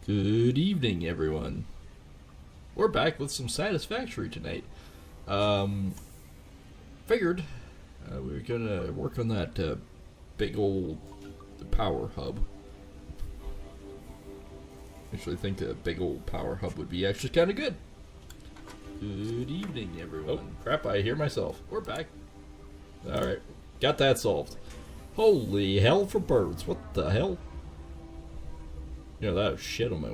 Good evening, everyone. We're back with some Satisfactory tonight. Figured we were gonna work on that big old Power Hub. Actually, think a big old Power Hub would be actually kind of good. Good evening, everyone. Oh, crap, I hear myself. We're back. Alright, got that solved. Holy hell for birds. What the hell? You know, that was shit on my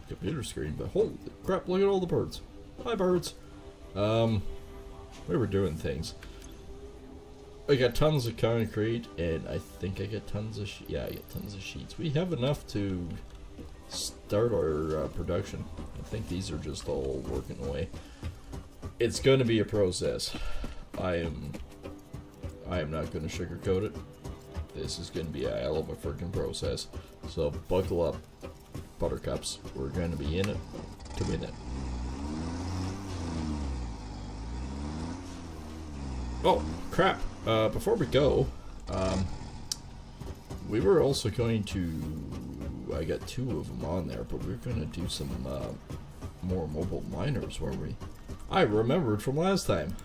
computer screen, but holy crap, look at all the birds. Hi, birds. We were doing things. I got tons of concrete, and I think I get tons of yeah, I get tons of sheets. We have enough to start our production. I think these are just all working away. It's going to be a process. I am not going to sugarcoat it. This is going to be a hell of a freaking process. So buckle up, buttercups. We're going to be in it to win it. Oh, crap. Before we go, we were also going to... I got two of them on there, but we were going to do some more mobile miners, weren't we? I remembered from last time.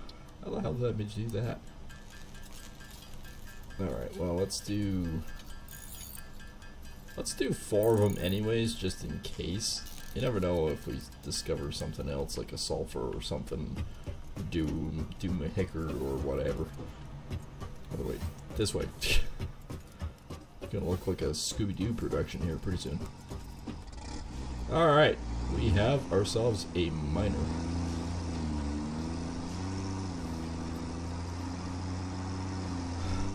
How the hell did I do that? Alright, well, let's do 4 of them anyways, just in case. You never know if we discover something else, like a sulfur or something, doom a hicker or whatever. Other way, this way. It's gonna look like a Scooby-Doo production here pretty soon. Alright, we have ourselves a miner.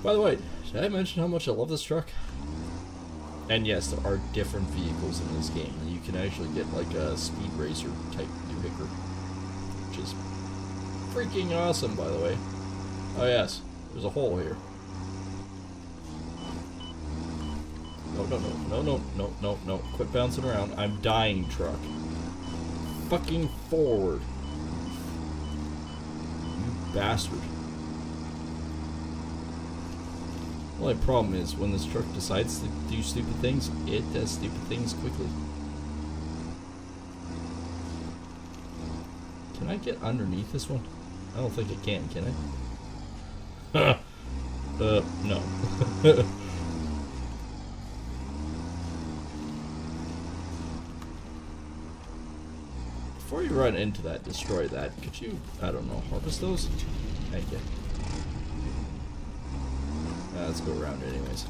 By the way, did I mention how much I love this truck? And yes, there are different vehicles in this game. You can actually get like a speed racer type vehicle, which is freaking awesome, by the way. Oh yes, there's a hole here. No, quit bouncing around. I'm dying, truck. Fucking forward. You bastard. The only problem is when this truck decides to do stupid things, it does stupid things quickly. Can I get underneath this one? I don't think I can I? No. Before you run into that, destroy that, could you, I don't know, harvest those? Thank you. Let's go around anyways.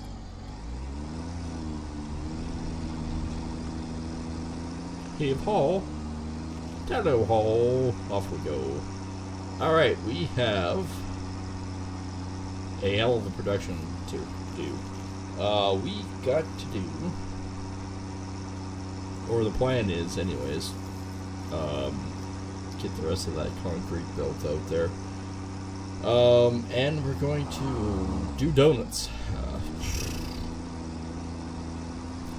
Heave haul. Hello haul. Off we go. Alright, we have a hell of a production to do. We got to do, or the plan is anyways, get the rest of that concrete built out there. And we're going to do donuts.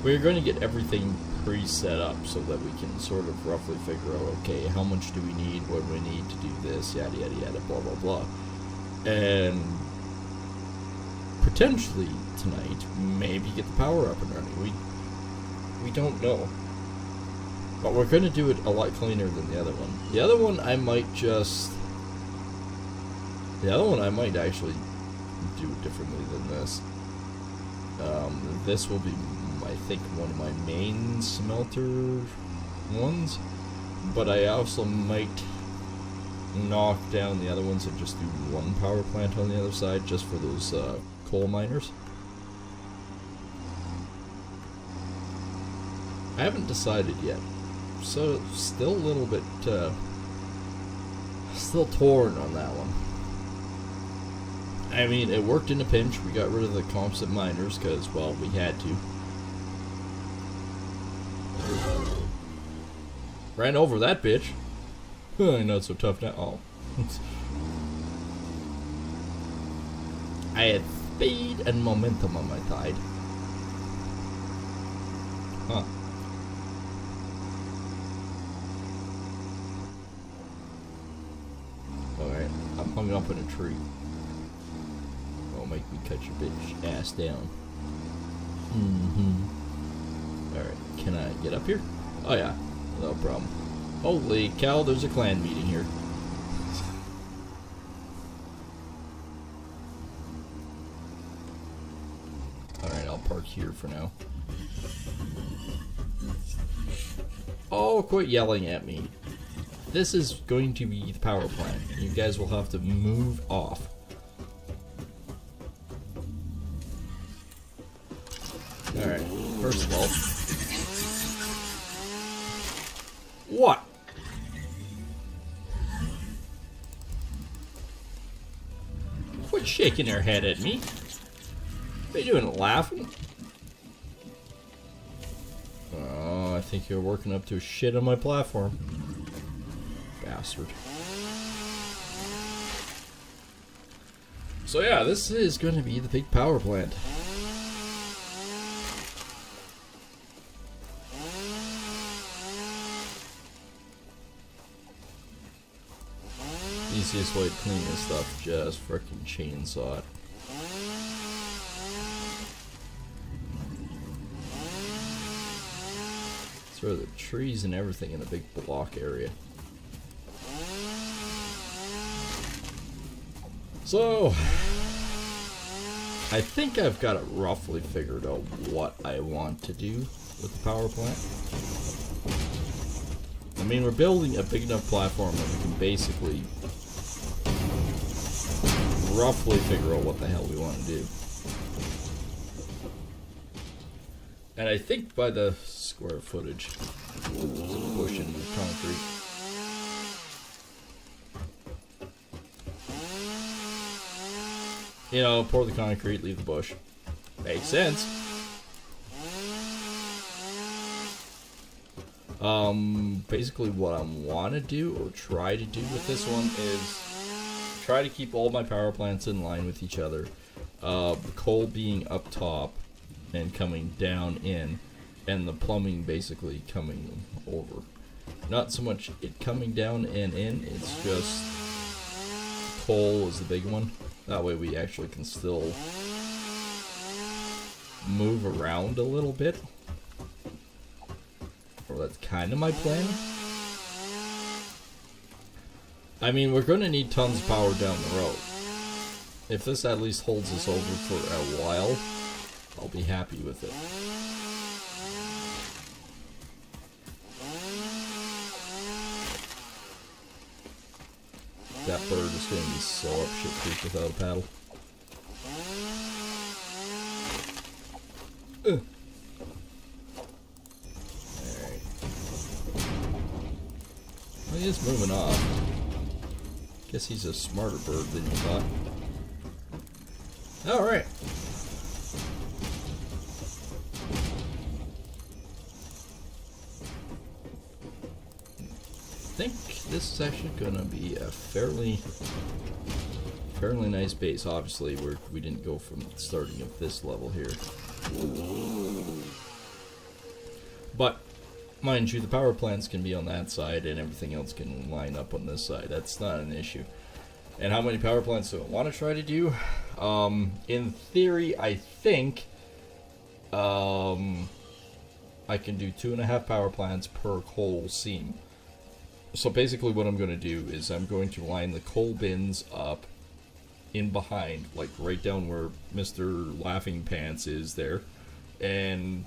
We're going to get everything pre-set up so that we can sort of roughly figure out, okay, how much do we need, what do we need to do this, yada yada yada, blah blah blah. And potentially tonight, maybe get the power up and running. We don't know. But we're going to do it a lot cleaner than the other one. The other one I might just... The other one I might actually do it differently than this. This will be, I think, one of my main smelter ones. But I also might knock down the other ones and just do one power plant on the other side just for those coal miners. I haven't decided yet. So, still a little bit, still torn on that one. I mean, it worked in a pinch. We got rid of the composite miners because, well, we had to. Ran over that bitch. Not so tough now. Oh. I had speed and momentum on my side. Huh. Alright, I'm hung up in a tree. Make me cut your bitch ass down. Alright, Can I get up here? Oh yeah, no problem. Holy cow, there's a clan meeting here. Alright, I'll park here for now. Oh, quit yelling at me. This is going to be the power plant. You guys will have to move off. Alright, first of all... What? Quit shaking your head at me. What are you doing, laughing? Oh, I think you're working up to shit on my platform. Bastard. So yeah, this is going to be the big power plant. Easiest way to clean this stuff, just frickin' chainsaw it. Throw the trees and everything in a big block area. So, I think I've got it roughly figured out what I want to do with the power plant. I mean, we're building a big enough platform that we can basically roughly figure out what the hell we want to do. And I think by the square footage, push into the concrete. You know, pour the concrete, leave the bush. Makes sense. Basically what I want to do, or try to do with this one, is try to keep all my power plants in line with each other. The coal being up top and coming down in, and the plumbing basically coming over. Not so much it coming down and in, it's just coal is the big one. That way we actually can still move around a little bit. Or that's kind of my plan. I mean, we're going to need tons of power down the road. If this at least holds us over for a while, I'll be happy with it. That bird is going to be so up shit creek without a paddle. Alright. Well, he is moving off. Guess he's a smarter bird than you thought. Alright. I think this is actually gonna be a fairly nice base. Obviously, we didn't go from starting at this level here, but mind you, the power plants can be on that side, and everything else can line up on this side. That's not an issue. And how many power plants do I want to try to do? In theory, I think I can do 2.5 power plants per coal seam. So basically what I'm going to do is I'm going to line the coal bins up in behind, like right down where Mr. Laughing Pants is there, and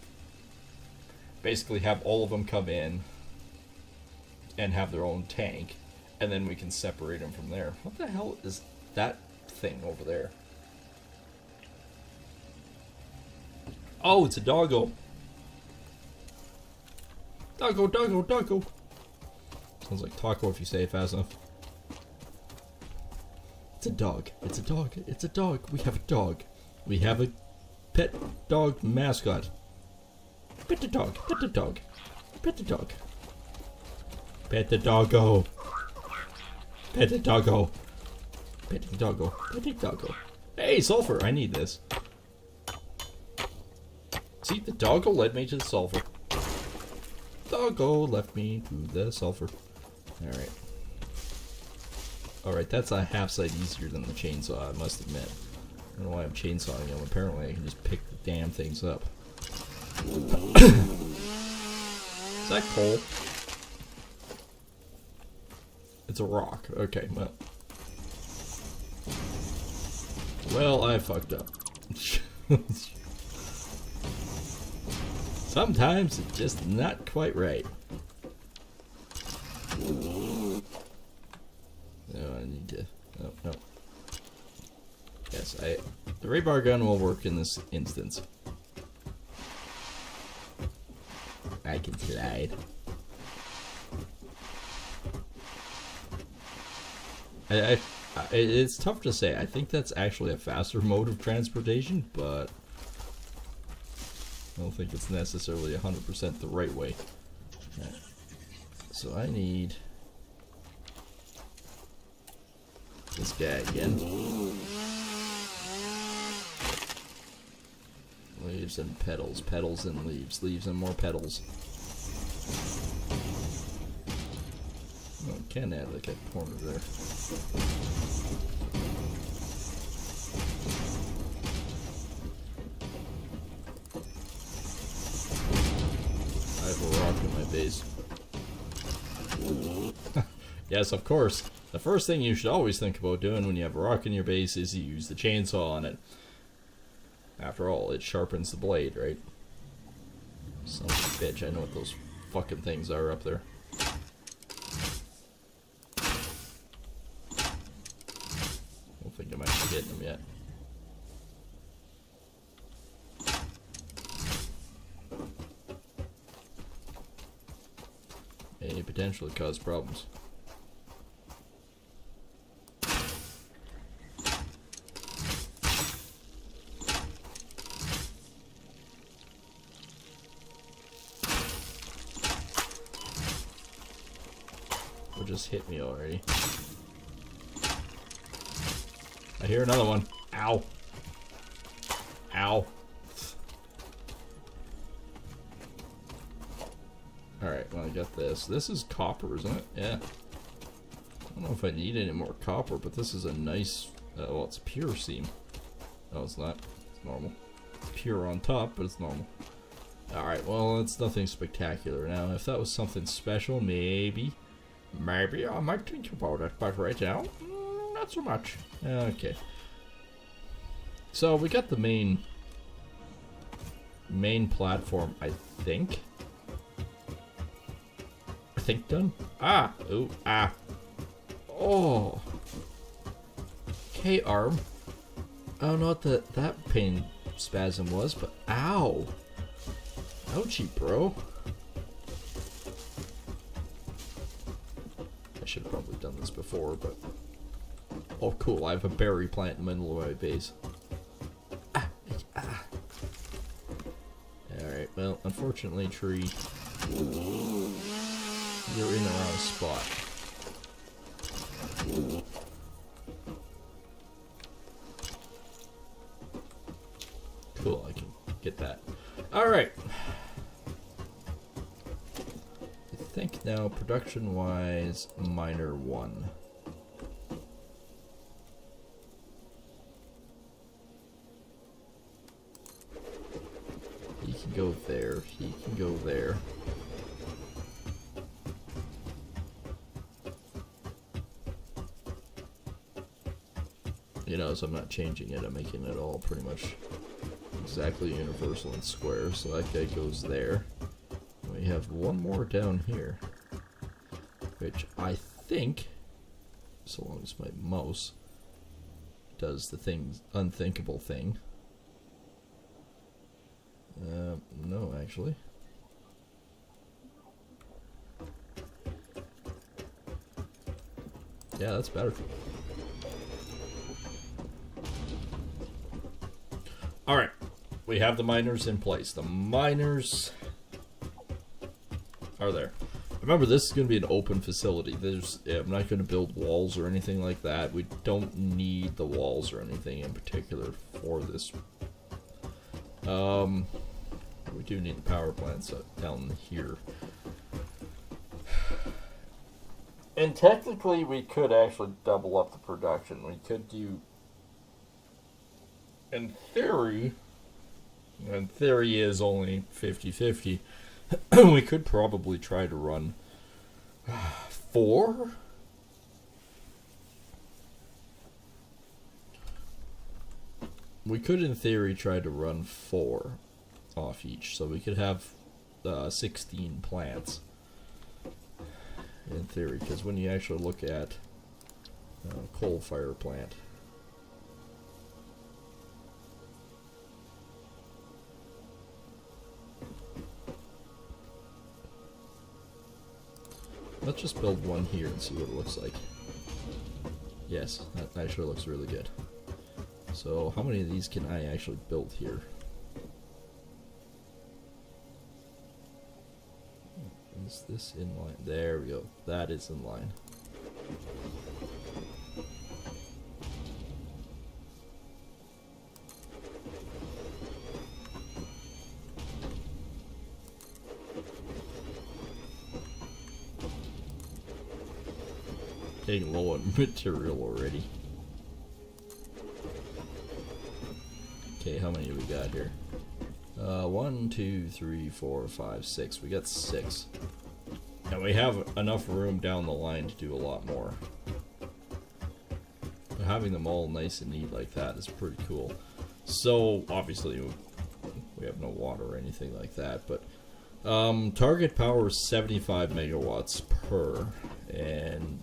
basically have all of them come in and have their own tank, and then we can separate them from there. What the hell is that thing over there? Oh, it's a doggo. Doggo, doggo, doggo. Sounds like taco if you say it fast enough. It's a dog. It's a dog. It's a dog. We have a dog. We have a pet dog mascot. Pet the dog. Pet the dog. Pet the dog. Pet the doggo. Pet the doggo. Pet the doggo. Pet the doggo. Hey, sulfur. I need this. See, the doggo led me to the sulfur. Doggo left me to the sulfur. Alright. Alright, that's a half side easier than the chainsaw, I must admit. I don't know why I'm chainsawing them. Apparently I can just pick the damn things up. Is that coal? It's a rock. Okay, well. Well, I fucked up. Sometimes it's just not quite right. No, I need to... Oh, no. Yes, the rebar gun will work in this instance. I can slide. It's tough to say. I think that's actually a faster mode of transportation, but I don't think it's necessarily 100% the right way. Right. So I need this guy again. Leaves and petals, petals and leaves, leaves and more petals. Oh, can add like a corner there. I have a rock in my base. Yes, of course. The first thing you should always think about doing when you have a rock in your base is you use the chainsaw on it. After all, it sharpens the blade, right? Son of a bitch, I know what those fucking things are up there. I don't think I'm actually hitting them yet. May potentially cause problems. Just hit me already. I hear another one. Ow. Ow. Alright, well I got this. This is copper, isn't it? Yeah. I don't know if I need any more copper, but this is a nice... well, it's pure seam. No, it's not. It's normal. It's pure on top, but it's normal. Alright, well, it's nothing spectacular. Now, if that was something special, maybe... Maybe I might think about it, but right now, not so much. Okay. So we got the main platform, I think. Done. Ah, ooh, ah. Oh. Okay, arm. I don't know what that pain spasm was, but ow. Ouchie, bro. I should have probably done this before, but... Oh, cool, I have a berry plant in the middle of my base. Ah, ah. Alright, well, unfortunately, tree... You're in the wrong spot. Cool, I can get that. Alright. I think now, production-wise, miner 1. He can go there, he can go there. You know, so I'm not changing it, I'm making it all pretty much exactly universal and square, so that guy goes there. We have one more down here, which I think, so long as my mouse does the unthinkable thing. No, actually. Yeah, that's better. Alright, we have the miners in place. The miners are there. Remember, this is going to be an open facility. I'm not going to build walls or anything like that. We don't need the walls or anything in particular for this. We do need the power plants down here. And technically, we could actually double up the production. We could do... In theory is only 50-50. We could probably try to run 4. We could, in theory, try to run 4 off each, so we could have 16 plants. In theory, because when you actually look at coal fire plant, let's just build one here and see what it looks like. Yes, that actually looks really good. So how many of these can I actually build here? Is this in line? There we go. That is in line. Getting low on material already. Okay, how many do we got here? 1, 2, 3, 4, 5, 6. We got 6. And we have enough room down the line to do a lot more. But having them all nice and neat like that is pretty cool. So, obviously, we have no water or anything like that, but target power is 75 megawatts per. And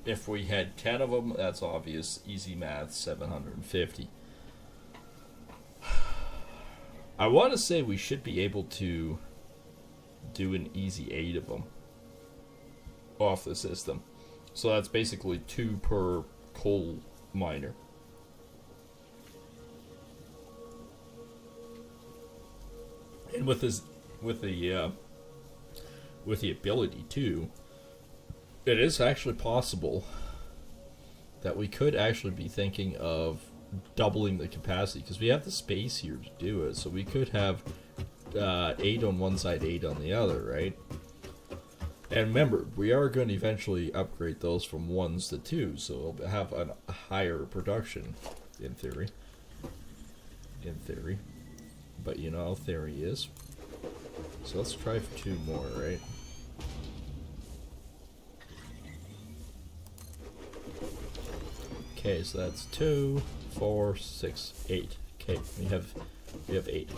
if we had 10 of them, that's obvious. Easy math, 750. I want to say we should be able to do an easy 8 of them off the system. So that's basically 2 per coal miner. And with this, with the ability too, it is actually possible that we could actually be thinking of doubling the capacity, because we have the space here to do it. So we could have 8 on one side, 8 on the other, right? And remember, we are going to eventually upgrade those from 1s to 2s, so we'll have a higher production, in theory. In theory. But you know how theory is. So let's try for 2 more, right? Okay, so that's 2, 4, 6, 8. Okay, we have 8.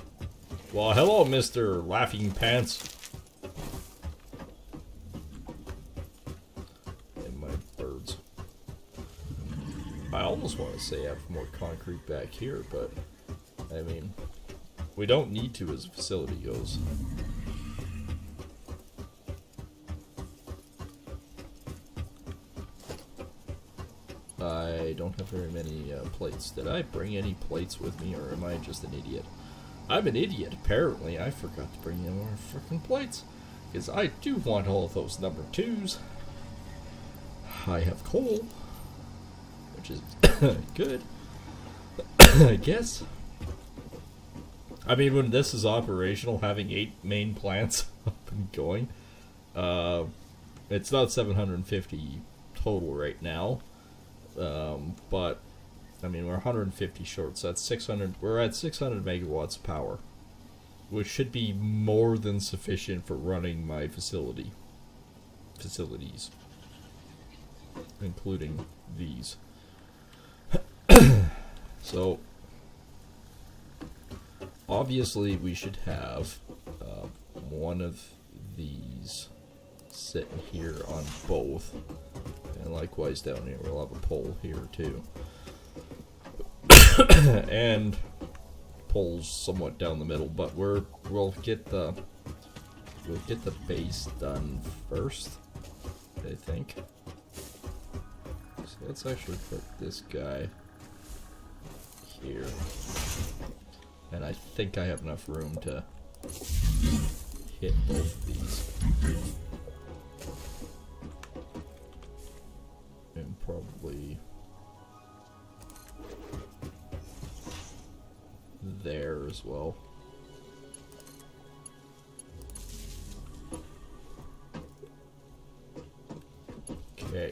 Well, hello, Mr. Laughing Pants. And my birds. I almost want to say I have more concrete back here, but I mean, we don't need to as the facility goes. I don't have very many plates. Did I bring any plates with me, or am I just an idiot? I'm an idiot, apparently. I forgot to bring any more freaking plates, because I do want all of those number 2s. I have coal, which is good, I guess. I mean, when this is operational, having 8 main plants up and going, it's not 750 total right now. But I mean, we're 150 short, so that's 600. We're at 600 megawatts of power, which should be more than sufficient for running my facilities, including these. So obviously, we should have one of these sitting here on both. And likewise down here, we'll have a pole here too. And poles somewhat down the middle, but we'll get the base done first, I think. So let's actually put this guy here. And I think I have enough room to hit both of these. And probably there as well. Okay.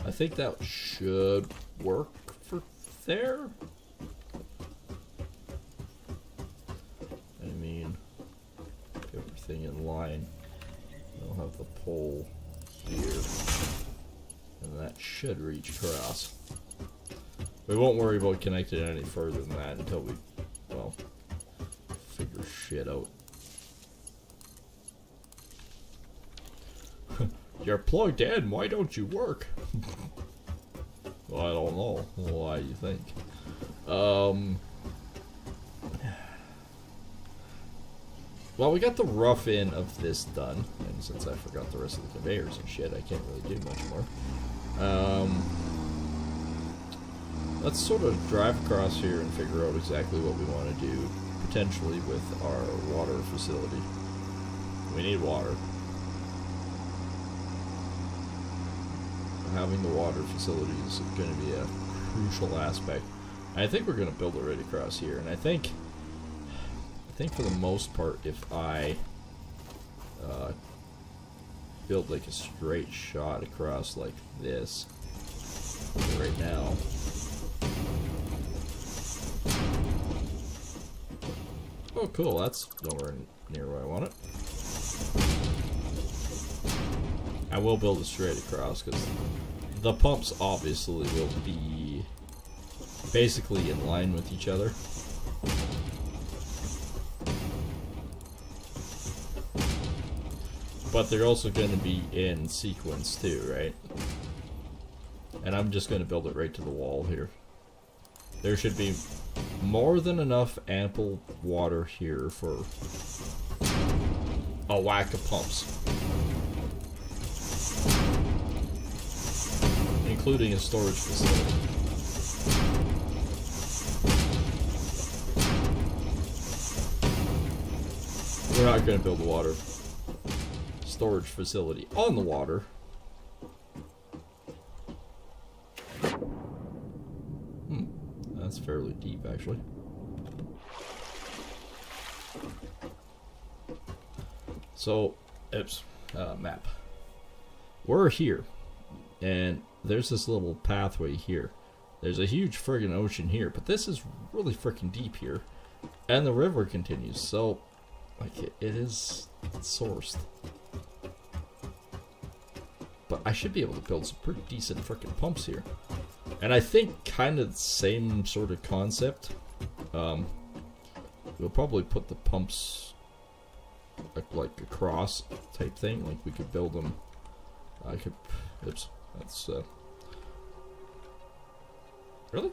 I think that should work for there. I mean, everything in line. We'll have the pole here. And that should reach across. We won't worry about connecting it any further than that until we, well, figure shit out. You're plugged in, why don't you work? Well, I don't know. Why do you think? Well, we got the rough end of this done, and since I forgot the rest of the conveyors and shit, I can't really do much more. Let's sort of drive across here and figure out exactly what we want to do, potentially with our water facility. We need water. Having the water facility is going to be a crucial aspect. I think we're going to build it right across here, and I think for the most part, if I build like a straight shot across like this right now, oh cool, that's nowhere near where I want it. I will build it straight across because the pumps obviously will be basically in line with each other. But they're also going to be in sequence too, right? And I'm just going to build it right to the wall here. There should be more than enough ample water here for a whack of pumps. Including a storage facility. We're not going to build a water storage facility on the water. That's fairly deep, actually. So, oops, map. We're here, and there's this little pathway here. There's a huge friggin' ocean here, but this is really freaking deep here, and the river continues. So, like, it is sourced. But I should be able to build some pretty decent freaking pumps here. And I think kind of the same sort of concept. We'll probably put the pumps like across type thing. Like we could build them. I could. Oops. That's really.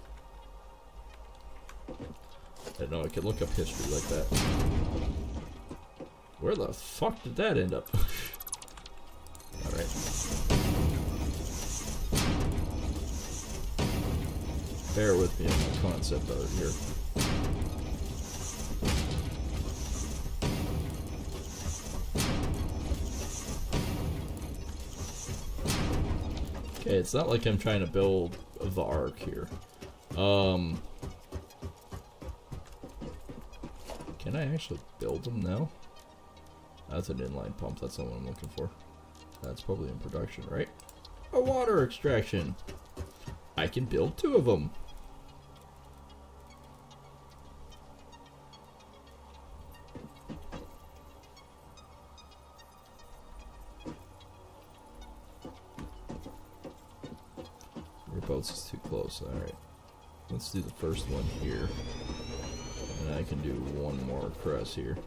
I don't know. I could look up history like that. Where the fuck did that end up? All right. Bear with me on my concept art here. Okay, it's not like I'm trying to build the arc here. Can I actually build them now? That's an inline pump, that's not what I'm looking for. That's probably in production, right? A water extraction! I can build 2 of them! Boats is too close. Alright. Let's do the first one here. And I can do one more across here.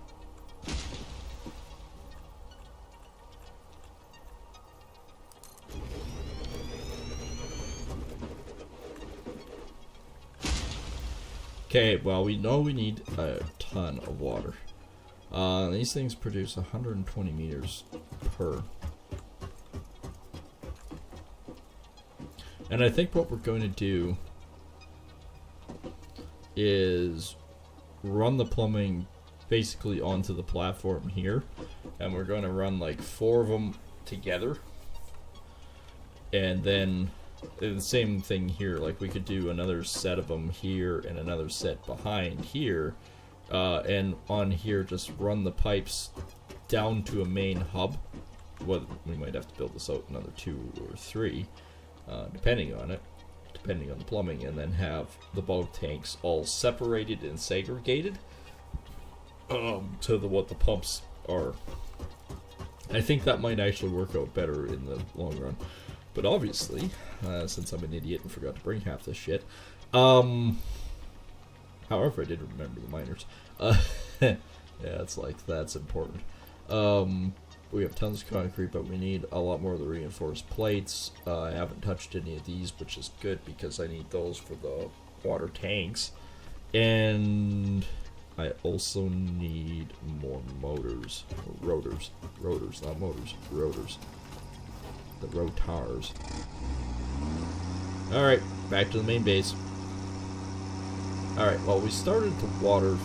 Okay, well we know we need a ton of water. These things produce 120 meters per. And I think what we're going to do is run the plumbing basically onto the platform here. And we're going to run like 4 of them together. And then the same thing here. Like we could do another set of them here and another set behind here. And on here just run the pipes down to a main hub. Well, we might have to build this out another 2 or 3. Depending on it, depending on the plumbing, and then have the bulk tanks all separated and segregated to what the pumps are. I think that might actually work out better in the long run. But obviously, since I'm an idiot and forgot to bring half this shit, however, I did remember the miners. Yeah, it's like, that's important. We have tons of concrete, but we need a lot more of the reinforced plates. I haven't touched any of these, which is good because I need those for the water tanks. And I also need more motors. Rotors, not motors. Rotors. The rotars. Alright, back to the main base. Alright, well, we started the water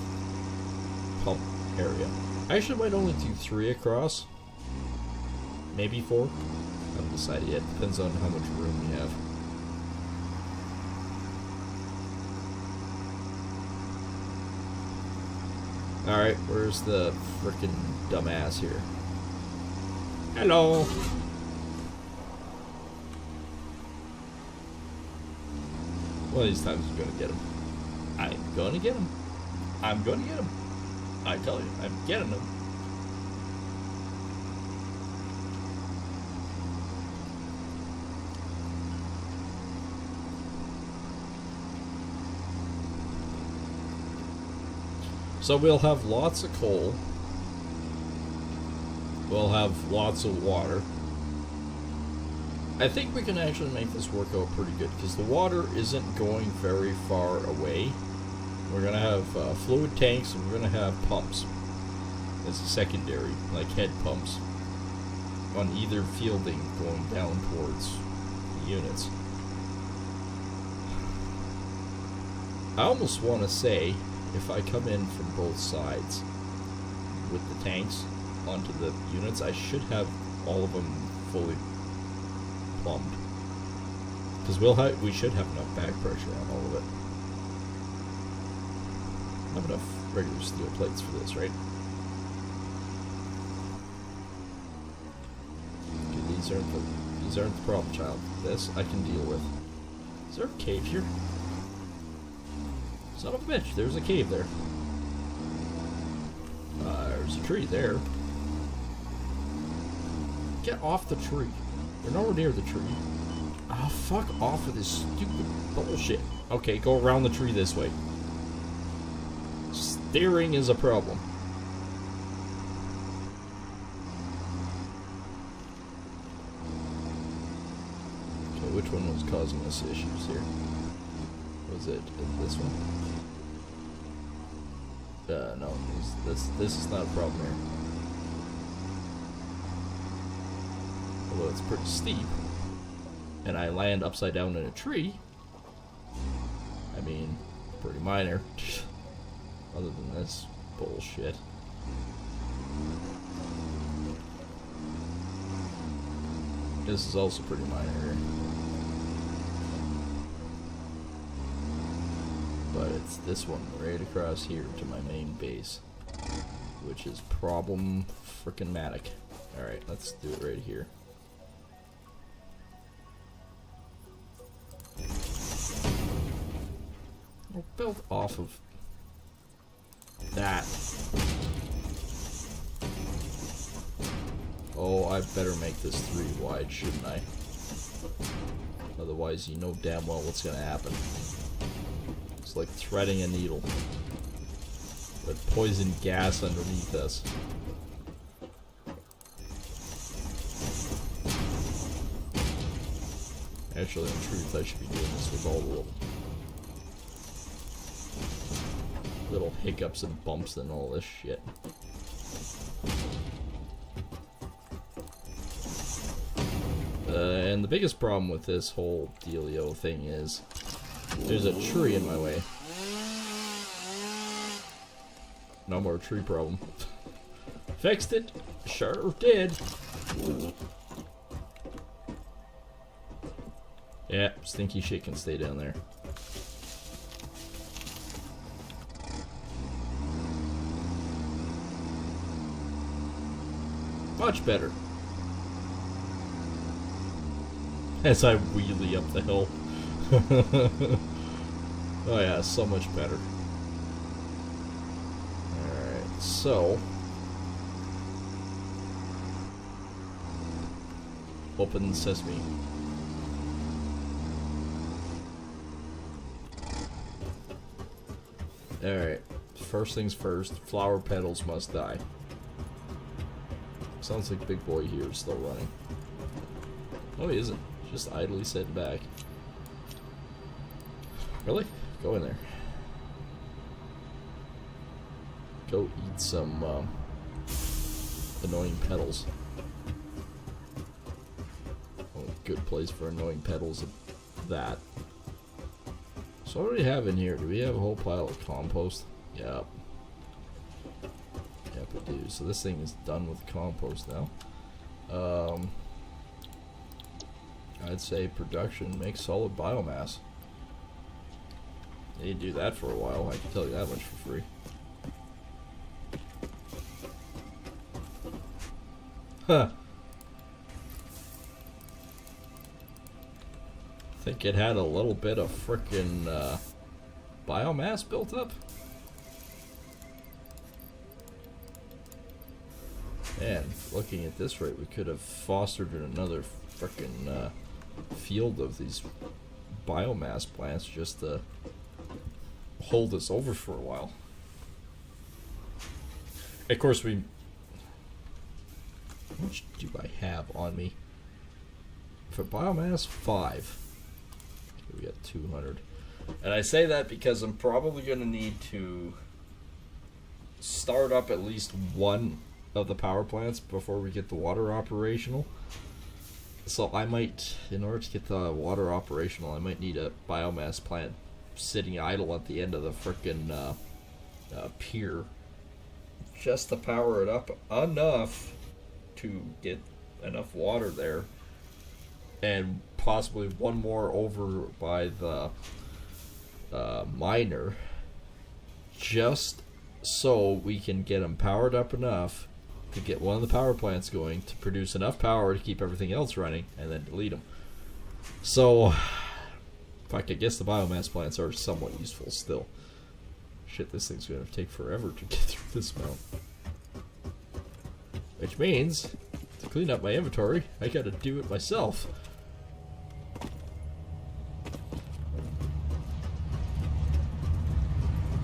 pump area. I actually might only do 3 across. Maybe 4. I haven't decided yet. Depends on how much room we have. Alright, where's the frickin' dumbass here? Hello! One of these times I'm gonna get him. I'm gonna get him. I'm gonna get him. I tell you, I'm getting him. So we'll have lots of coal. We'll have lots of water. I think we can actually make this work out pretty good because the water isn't going very far away. We're going to have fluid tanks and we're going to have pumps as a secondary, like head pumps, on either fielding going down towards the units. I almost want to say, if I come in from both sides with the tanks onto the units, I should have all of them fully plumbed. Because we should have enough back pressure on all of it. Have enough regular steel plates for this, right? Okay, these aren't the problem child. This I can deal with. Is there a cave here? Son of a bitch, there's a cave there. There's a tree there. Get off the tree. We're nowhere near the tree. Oh, fuck off with this stupid bullshit. Okay, go around the tree this way. Steering is a problem. Okay, which one was causing us issues here? Was it this one? No, this is not a problem here. Although it's pretty steep, and I land upside down in a tree. I mean, pretty minor. Other than this bullshit. This is also pretty minor here. But it's this one right across here to my main base, which is problem frickin' matic. Alright, let's do it right here. We'll build off of that. Oh, I better make this 3 wide, shouldn't I? Otherwise, you know damn well what's gonna happen. It's like threading a needle. With poison gas underneath us. Actually, in truth, I should be doing this with all the little hiccups and bumps and all this shit. And the biggest problem with this whole dealio thing is there's a tree in my way. No more tree problem. Fixed it. Sure did. Yeah, stinky shit can stay down there. Much better. As I wheelie up the hill. Oh yeah, so much better. Alright, so Open sesame. Alright. First things first, flower petals must die. Sounds like Big Boy here is still running. No, he isn't. Just idly sitting back. Really? Go in there. Go eat some annoying petals. Oh, good place for annoying petals. That. So what do we have in here? Do we have a whole pile of compost? Yep. Yep, we do. So this thing is done with compost now. I'd say production makes solid biomass. You do that for a while, I can tell you that much for free. Huh. Think it had a little bit of frickin' biomass built up? Man, looking at this rate, we could have fostered another frickin' field of these biomass plants just to hold us over for a while. Of course, how much do I have on me? For biomass, 5. Okay, we got 200. And I say that because I'm probably going to need to start up at least one of the power plants before we get the water operational. So I might, in order to get the water operational, I might need a biomass plant sitting idle at the end of the frickin' pier just to power it up enough to get enough water there, and possibly one more over by the miner, just so we can get them powered up enough to get one of the power plants going to produce enough power to keep everything else running, and then delete them. So, in fact, I guess the biomass plants are somewhat useful still. Shit, this thing's gonna take forever to get through this amount. Which means, to clean up my inventory, I gotta do it myself.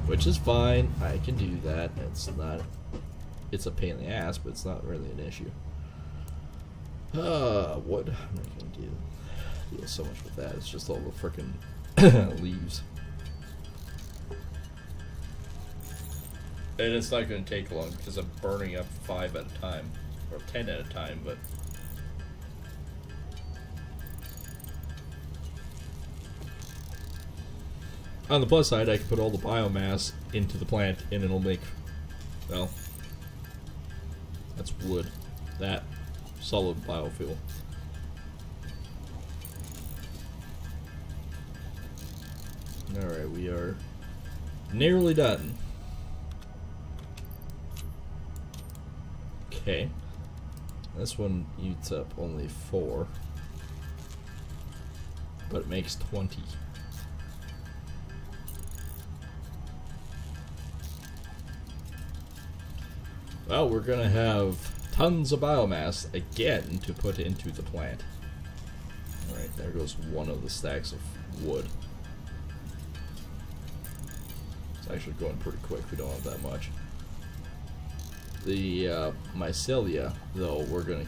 Which is fine, I can do that. It's a pain in the ass, but it's not really an issue. Wood. I'm not gonna deal so much with that. It's just all the frickin' leaves. And it's not going to take long because I'm burning up 5 at a time, or 10 at a time, but on the plus side, I can put all the biomass into the plant and it'll make, well, that's wood. That solid biofuel. Alright, we are nearly done. Okay. This one eats up only 4. But it makes 20. Well, we're gonna have tons of biomass again to put into the plant. Alright, there goes one of the stacks of wood. It's actually going pretty quick, we don't have that much. The mycelia, though, we're gonna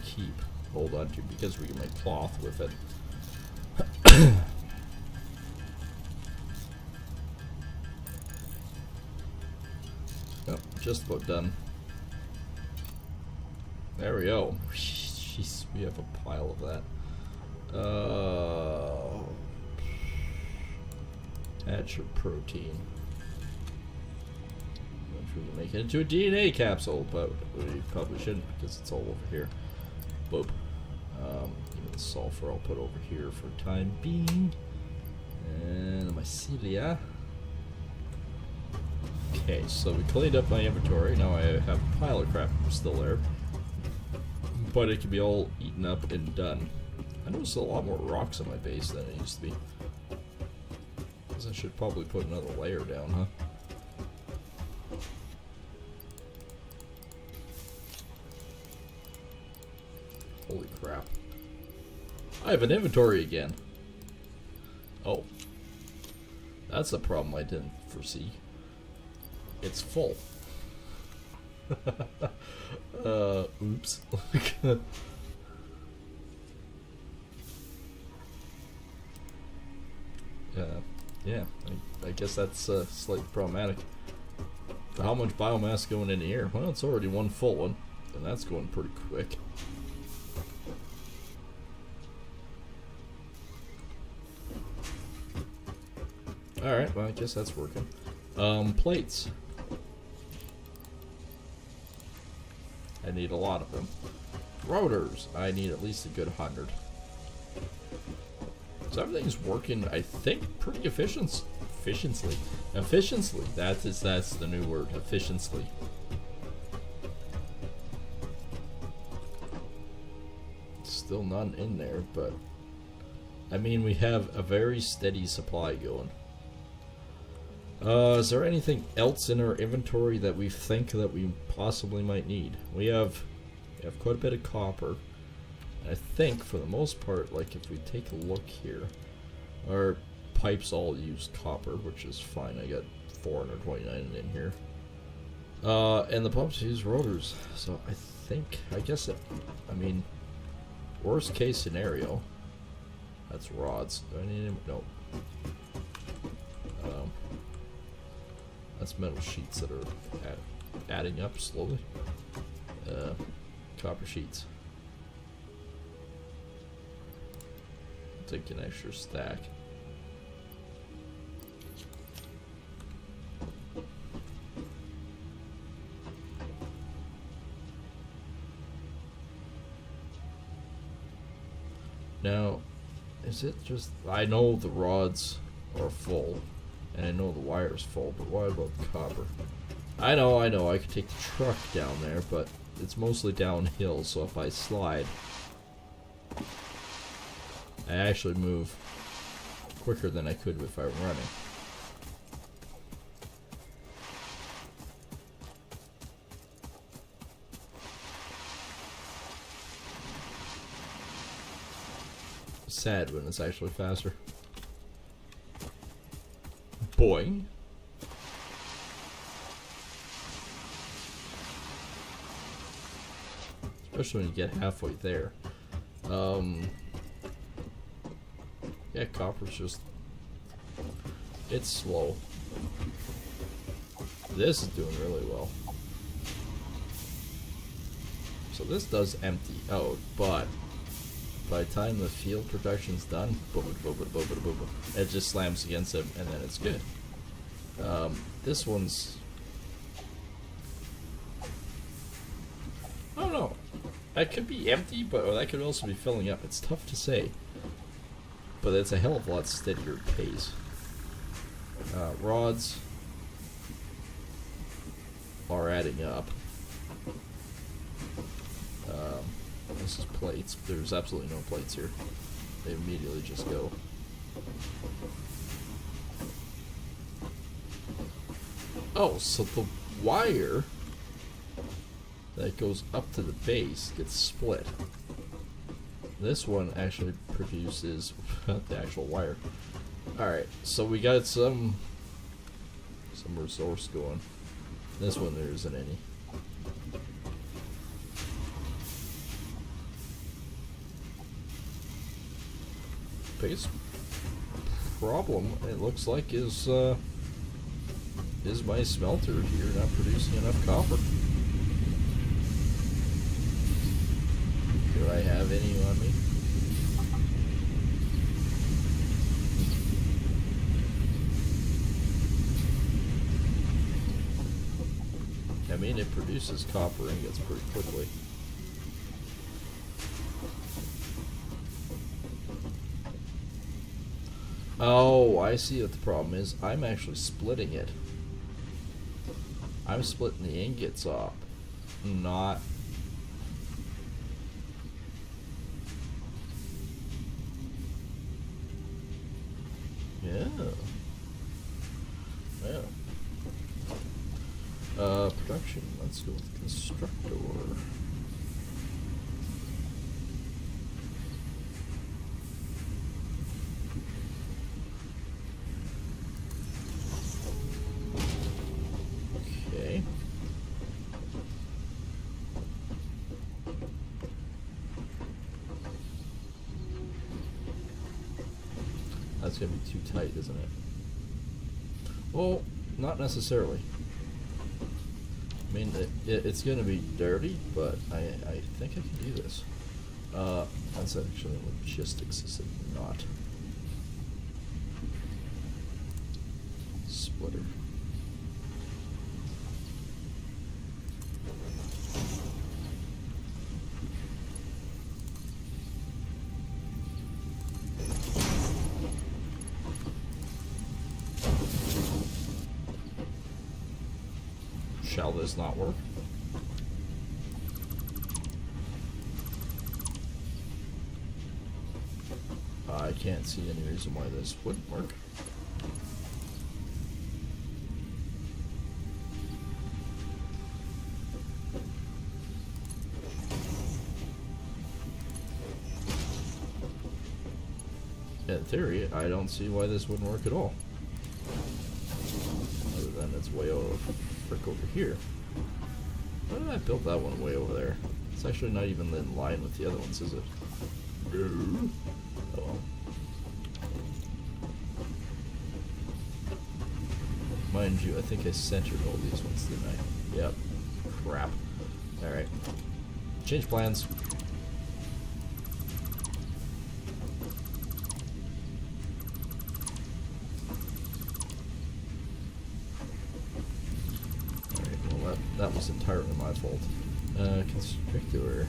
hold on to, because we can make cloth with it. Oh, just about done. There we go. Jeez, we have a pile of that. Add your protein. We can make it into a DNA capsule, but we probably shouldn't because it's all over here. Boop. Even the sulfur I'll put over here for time being. And the mycelia. Okay, so we cleaned up my inventory. Now I have a pile of crap still there. But it can be all eaten up and done. I noticed a lot more rocks on my base than it used to be. Guess I should probably put another layer down, huh? Holy crap. I have an inventory again. Oh. That's a problem I didn't foresee. It's full. Oops. Yeah, I guess that's slightly problematic. How much biomass going in here? Well, it's already one full one, and that's going pretty quick. Alright, well, I guess that's working. Plates. I need a lot of them. Rotors. I need at least a good 100. So everything's working, I think, pretty efficiently. Efficiently. That's the new word. Efficiently. Still none in there, but I mean, we have a very steady supply going. Is there anything else in our inventory that we think that we possibly might need? We have quite a bit of copper. I think for the most part, like if we take a look here, our pipes all use copper, which is fine. I got 429 in here. And the pumps use rotors. So I guess I mean, worst case scenario, that's rods. Do I need any? No. That's metal sheets that are adding up slowly. Copper sheets. Take an extra stack. Now, is it just... I know the rods are full, and I know the wire's full, but what about the copper? I know, I could take the truck down there, but it's mostly downhill, so if I slide, I actually move quicker than I could if I were running. Sad when it's actually faster. Boing. Especially when you get halfway there. Yeah, copper's just... it's slow. This is doing really well. So this does empty out, but by the time the field production's done, it just slams against it, and then it's good. This one's... I don't know. That could be empty, but that could also be filling up. It's tough to say. But it's a hell of a lot steadier pace. Rods are adding up. This is plates. There's absolutely no plates here. They immediately just go. Oh, so the wire that goes up to the base gets split. This one actually produces the actual wire. Alright, so we got some resource going. This one there isn't any. Biggest problem, it looks like, is my smelter here not producing enough copper. Do I have any on me? I mean, it produces copper ingots pretty quickly. Oh, I see what the problem is. I'm actually splitting it. I'm splitting the ingots up, not... Yeah. Yeah. Production. Let's go with constructor. that's gonna be too tight, isn't it? Well, not necessarily. I mean, it's gonna be dirty, but I think I can do this. That's actually logistics, is it not? Splitter. Shall this not work? I can't see any reason why this wouldn't work. In theory, I don't see why this wouldn't work at all. Other than it's way over, frick over here. Why did I build that one way over there? It's actually not even in line with the other ones, is it? No. Oh well. Mind you, I think I centered all these ones, didn't I? Yep. Crap. Alright. Change plans. Alright, well that was entirely my fault. Constrictor.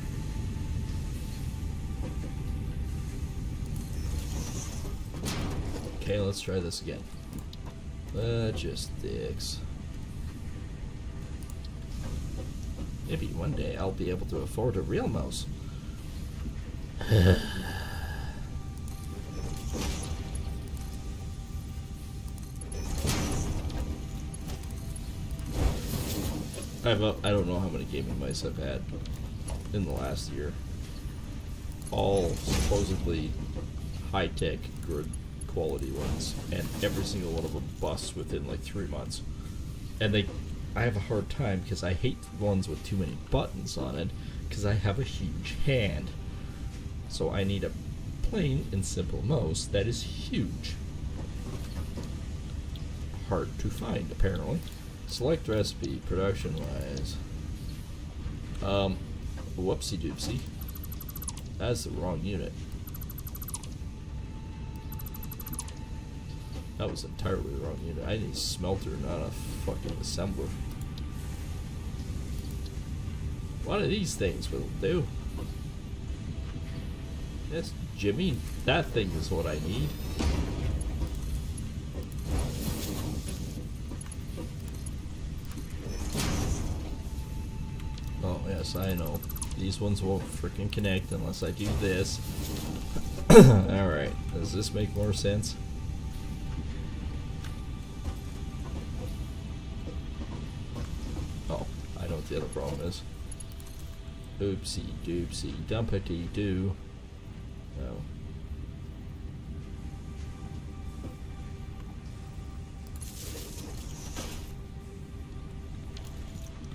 Okay, let's try this again. Logistics. Maybe one day I'll be able to afford a real mouse. I don't know how many gaming mice I've had in the last year. All supposedly high-tech, good quality ones, and every single one of them busts within like 3 months. And I have a hard time because I hate ones with too many buttons on it because I have a huge hand. So I need a plain and simple mouse that is huge. Hard to find, apparently. Select recipe, production wise. Whoopsie doopsie. That's the wrong unit. That was entirely the wrong unit. I need a smelter, not a fucking assembler. One of these things will do. Yes, Jimmy, that thing is what I need. Oh, yes, I know. These ones won't freaking connect unless I do this. Alright, does this make more sense? Oh, I know what the other problem is. Oopsie doopsie dumpity doo. No.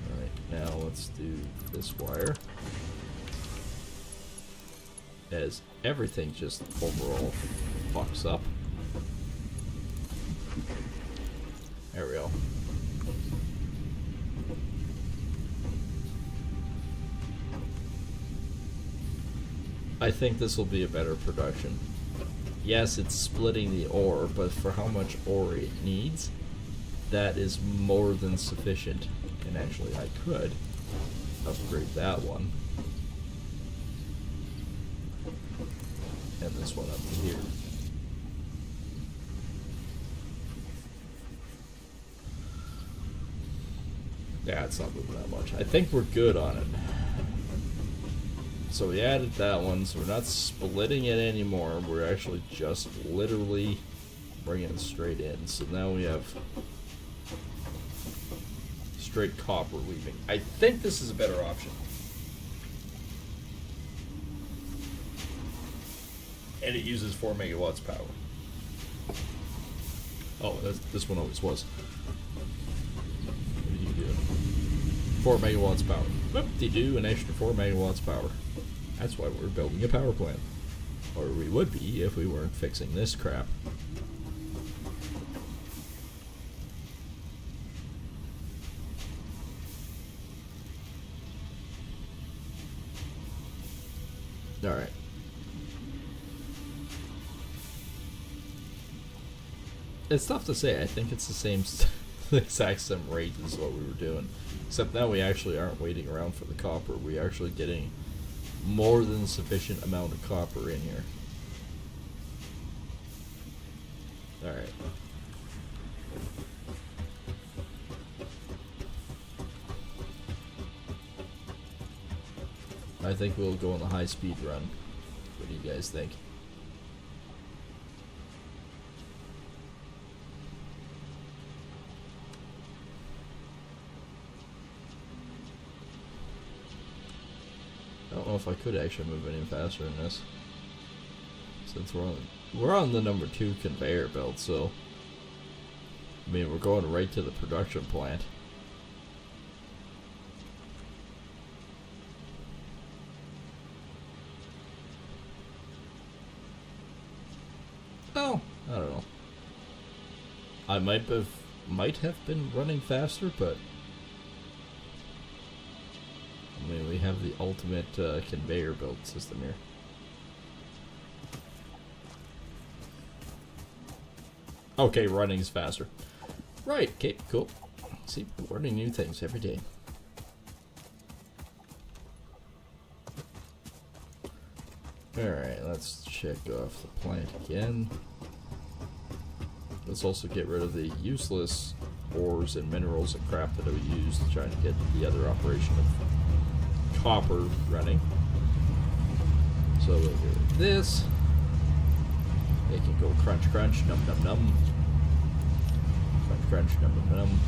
Alright, now let's do this wire. As everything just overall fucks up. There we go. I think this will be a better production. Yes, it's splitting the ore, but for how much ore it needs, that is more than sufficient. And actually, I could upgrade that one. And this one up here. Yeah, it's not moving that much. I think we're good on it. So we added that one, so we're not splitting it anymore. We're actually just literally bringing it straight in. So now we have straight copper weaving. I think this is a better option. And it uses 4 megawatts power. Oh, this one always was. What do you do? 4 megawatts power. Whoop-de-doo, an extra 4 megawatts power. That's why we're building a power plant. Or we would be if we weren't fixing this crap. Alright. It's tough to say. I think it's the same, the exact same rate as what we were doing. Except now we actually aren't waiting around for the copper. We're actually getting more than sufficient amount of copper in here. Alright. I think we'll go on the high speed run. What do you guys think? I don't know if I could actually move any faster than this, since we're on the number 2 conveyor belt. So I mean, we're going right to the production plant. Oh, I don't know. I might have been running faster, but I mean, we have the ultimate conveyor belt system here. Okay, running's faster. Right, okay, cool. See, learning new things every day. Alright, let's check off the plant again. Let's also get rid of the useless ores and minerals and crap that we used trying to get the other operation of copper running. So we'll get rid of this. It can go crunch crunch, num num num. Crunch crunch, num num num.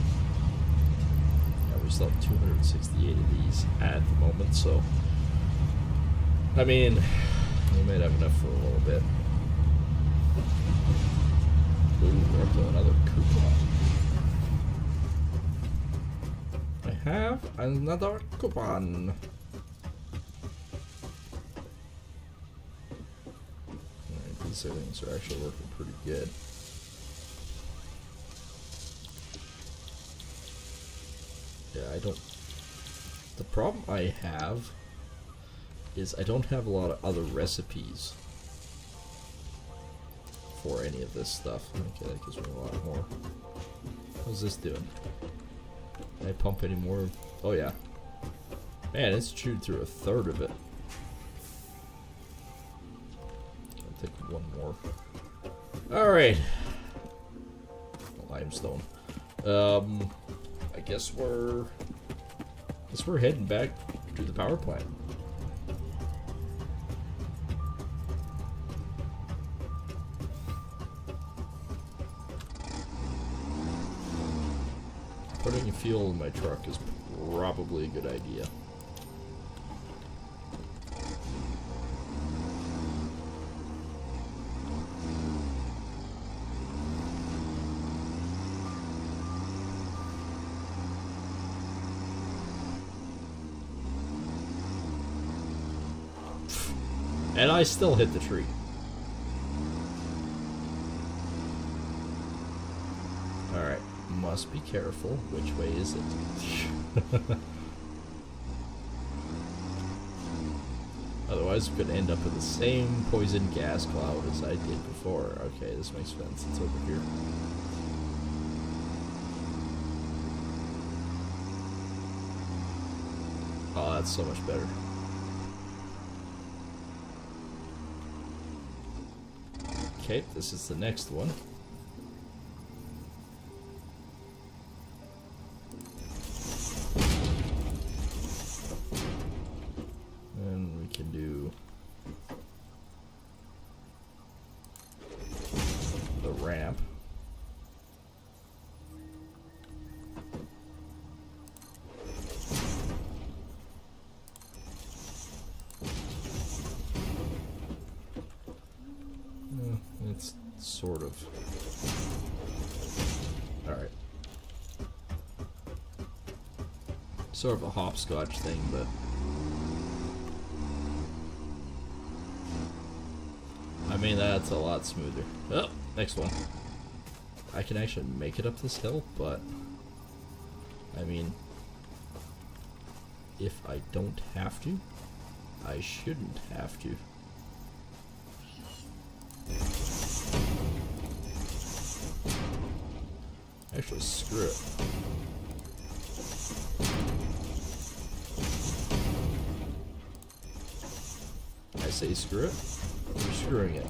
Yeah, we still have 268 of these at the moment, so I mean, we might have enough for a little bit. Ooh, we're up to another coupon. I have another coupon. Alright, these things are actually working pretty good. Yeah, I don't... The problem I have is I don't have a lot of other recipes for any of this stuff. Okay, that gives me a lot more. How's this doing? Can I pump any more? Oh yeah. Man, it's chewed through a third of it. I'll take one more. Alright. Limestone. I guess we're heading back to the power plant. Putting fuel in my truck is probably a good idea. And I still hit the tree. Alright. Must be careful. Which way is it? Otherwise, we could end up with the same poison gas cloud as I did before. Okay, this makes sense. It's over here. Oh, that's so much better. Okay, this is the next one. Sort of. Alright. Sort of a hopscotch thing, but I mean, that's a lot smoother. Oh, next one. I can actually make it up this hill, but I mean, if I don't have to, I shouldn't have to. Actually, screw it. I say screw it. We're screwing it.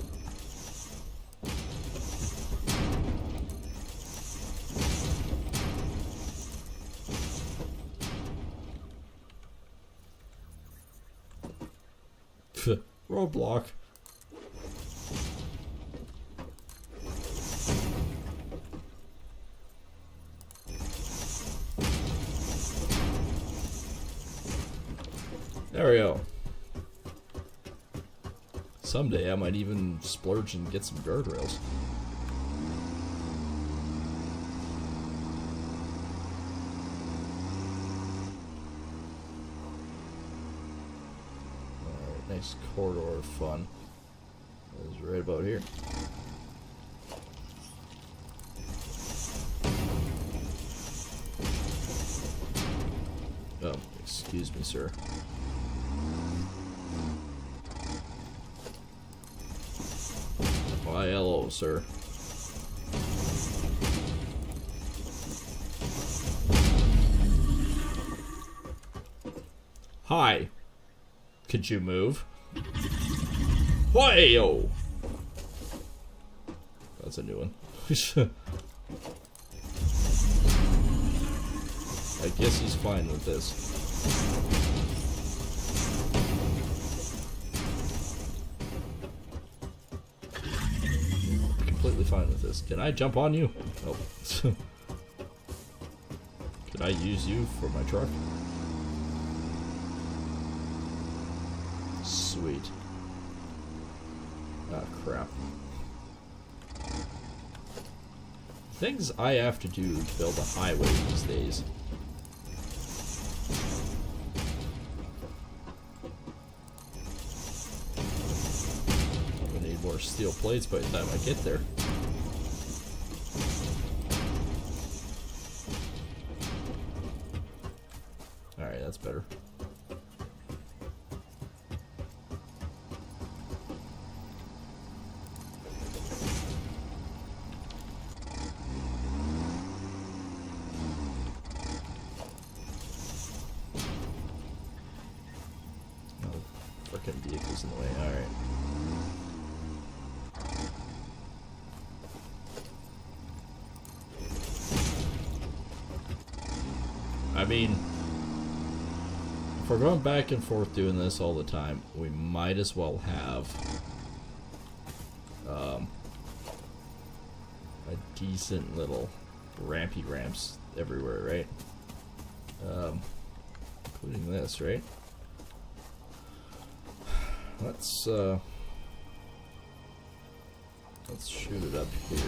Roadblock. There we go. Someday I might even splurge and get some guardrails. Alright, nice corridor of fun. That is right about here. Oh, excuse me, sir. Why, hello, sir. Hi. Could you move? Why-yo! That's a new one. I guess he's fine with this. Completely fine with this. Can I jump on you? Oh. Can I use you for my truck? Sweet. Ah, crap. Things I have to do to build a highway these days. I need more steel plates by the time I get there. Alright, that's better. Vehicles in the way, alright. I mean, if we're going back and forth doing this all the time, we might as well have a decent little rampy ramps everywhere, right? Including this, right? Let's shoot it up here.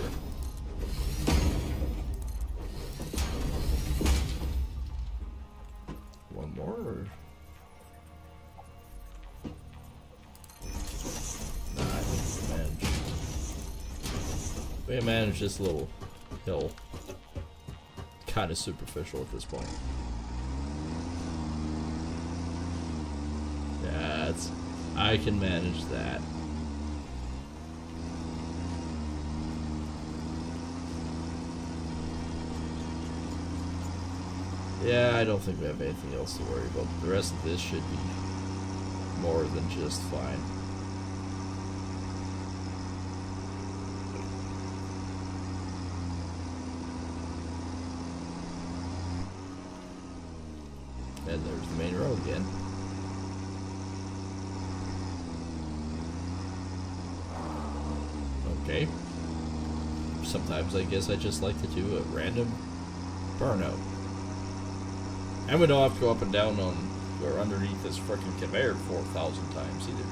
One more? Or? Nah, I think we can manage this little hill. Kind of superficial at this point. Yeah, I can manage that. Yeah, I don't think we have anything else to worry about. The rest of this should be more than just fine. And there's the main road again. Okay. Sometimes I guess I just like to do a random burnout. And we don't have to go up and down on or underneath this freaking conveyor 4,000 times either.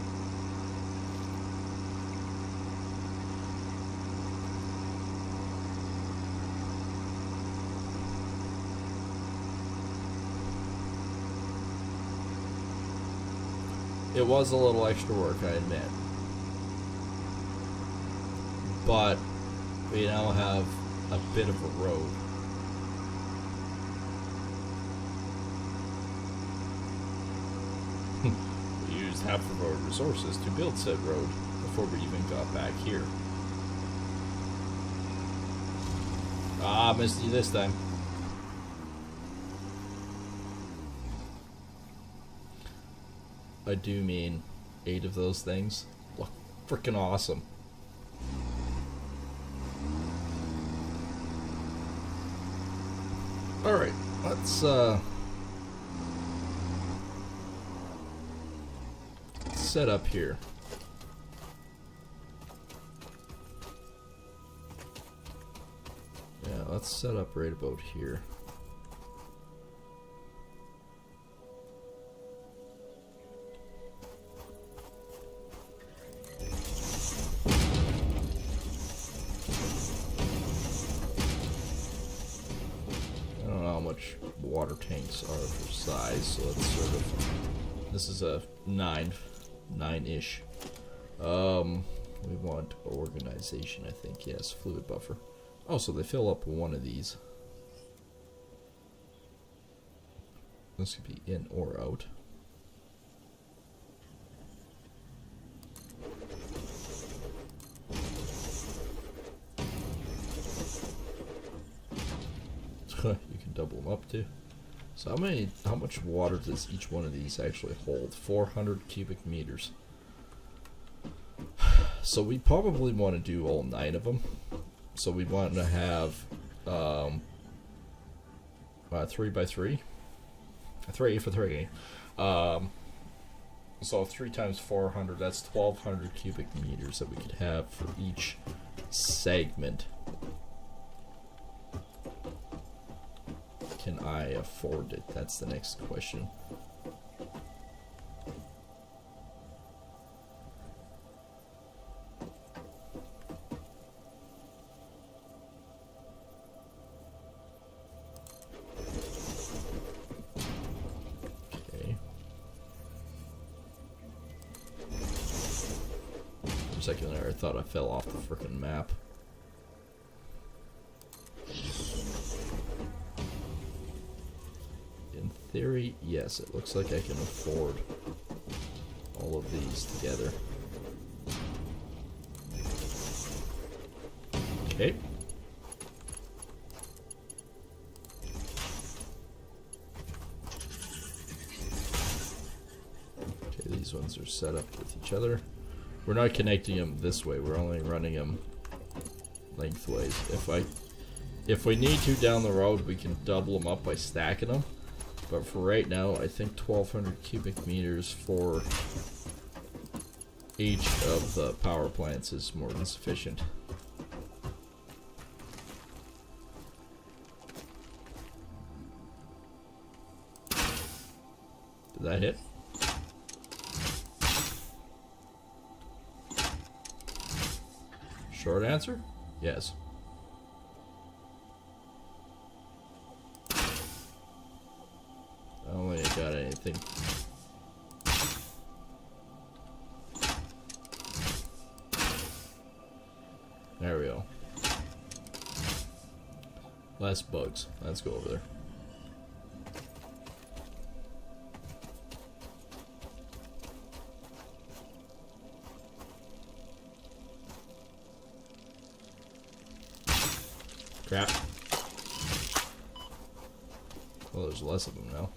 It was a little extra work, I admit. But we now have a bit of a road. We used half of our resources to build said road before we even got back here. Ah, missed you this time. I do mean 8 of those things. Look freaking awesome. Alright, let's set up here. Yeah, let's set up right about here. Water tanks are for size, so let's sort of, this is a 9-ish. We want organization, I think. Yes, fluid buffer. Oh, so they fill up one of these. This could be in or out. You can double them up too. So how much water does each one of these actually hold? 400 cubic meters. So we probably want to do all 9 of them. So we want to have 3 by 3, 3 for 3. So 3 times 400, that's 1,200 cubic meters that we could have for each segment. Can I afford it? That's the next question. Okay. For a second there, I thought I fell off the frickin' map. Theory, yes, it looks like I can afford all of these together. Okay. Okay, these ones are set up with each other. We're not connecting them this way, we're only running them lengthways. If we need to down the road, we can double them up by stacking them. But for right now, I think 1,200 cubic meters for each of the power plants is more than sufficient. Did that hit? Short answer? Yes. I don't think I got anything. There we go. Less bugs. Let's go over there. Crap. Well, there's less of them now.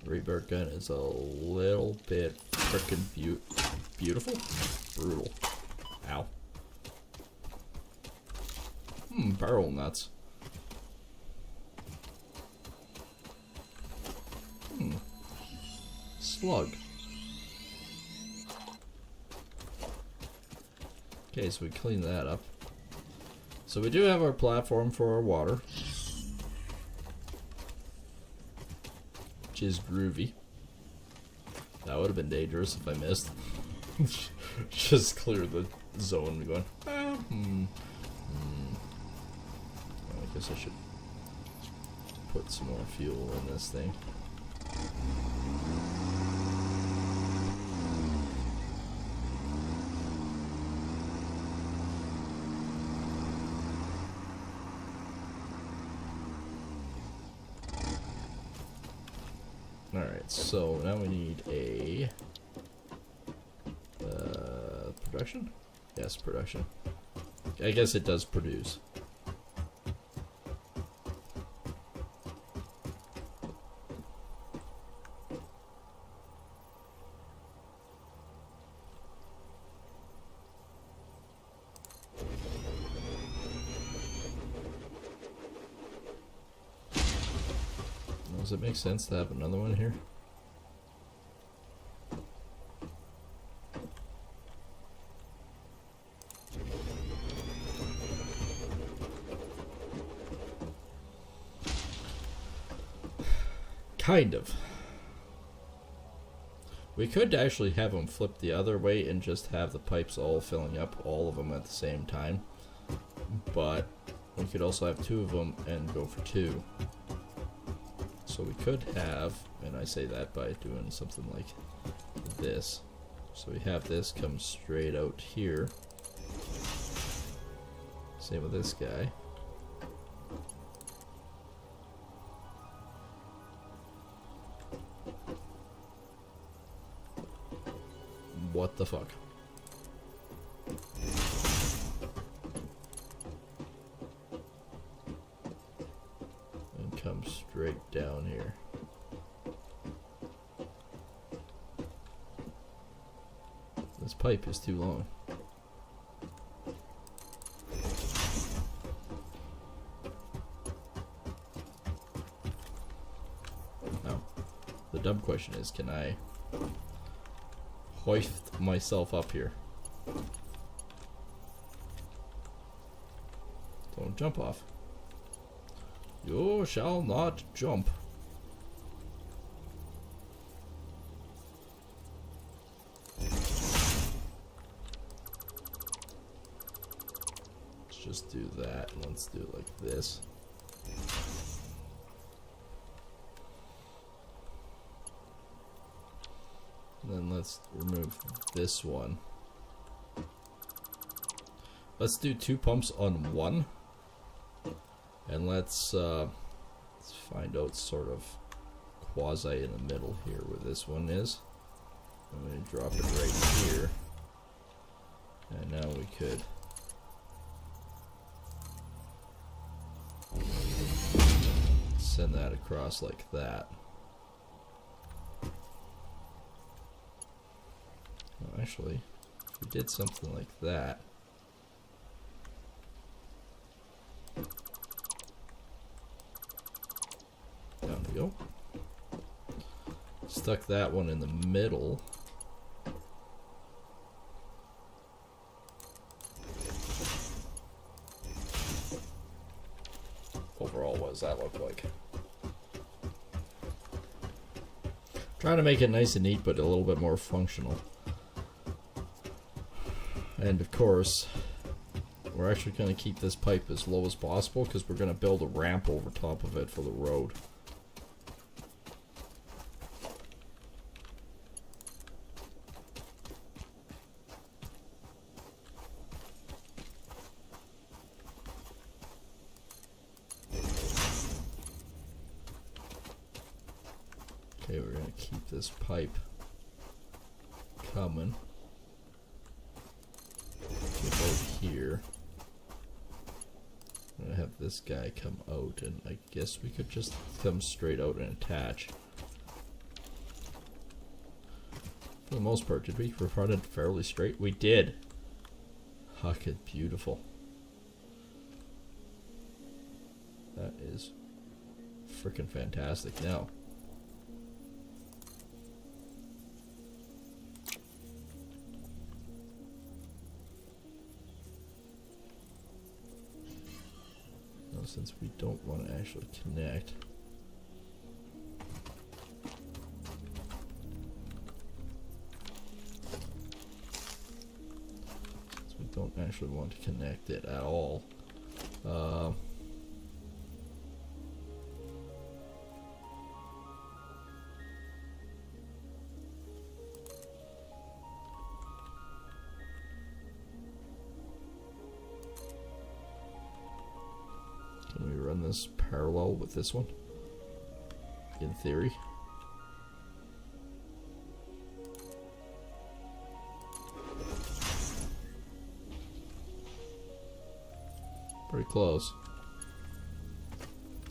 Rebirth gun is a little bit frickin' beautiful? Brutal. Ow. Barrel nuts. Slug. Okay, so we clean that up. So we do have our platform for our water, which is groovy. That would have been dangerous if I missed. Just clear the zone going, I guess I should put some more fuel in this thing. Alright, so now we need a production? Yes, production. I guess it does produce. Does it make sense to have another one here? Kind of. We could actually have them flip the other way and just have the pipes all filling up, all of them at the same time. But we could also have two of them and go for two. So we could have, and I say that by doing something like this. So we have this come straight out here. Same with this guy. What the fuck? And come straight down here. This pipe is too long. Now, the dumb question is, can I hoist myself up here? Don't jump off. You shall not jump. Let's just do that. Let's do it like this. And then let's remove this one. Let's do 2 pumps on one. And let's find out sort of quasi in the middle here where this one is. I'm going to drop it right here. And now we could send that across like that. Well, actually, if we did something like that. Down we go. Stuck that one in the middle. Overall, what does that look like? Trying to make it nice and neat, but a little bit more functional. And of course, we're actually going to keep this pipe as low as possible because we're going to build a ramp over top of it for the road. Okay, we're going to keep this pipe coming. Here. I'm gonna have this guy come out, and I guess we could just come straight out and attach. For the most part, did we run it fairly straight? We did. Huck it, beautiful. That is freaking fantastic. Now, since we don't want to actually connect, since we don't actually want to connect it at all, can we run this parallel with this one? In theory. Pretty close.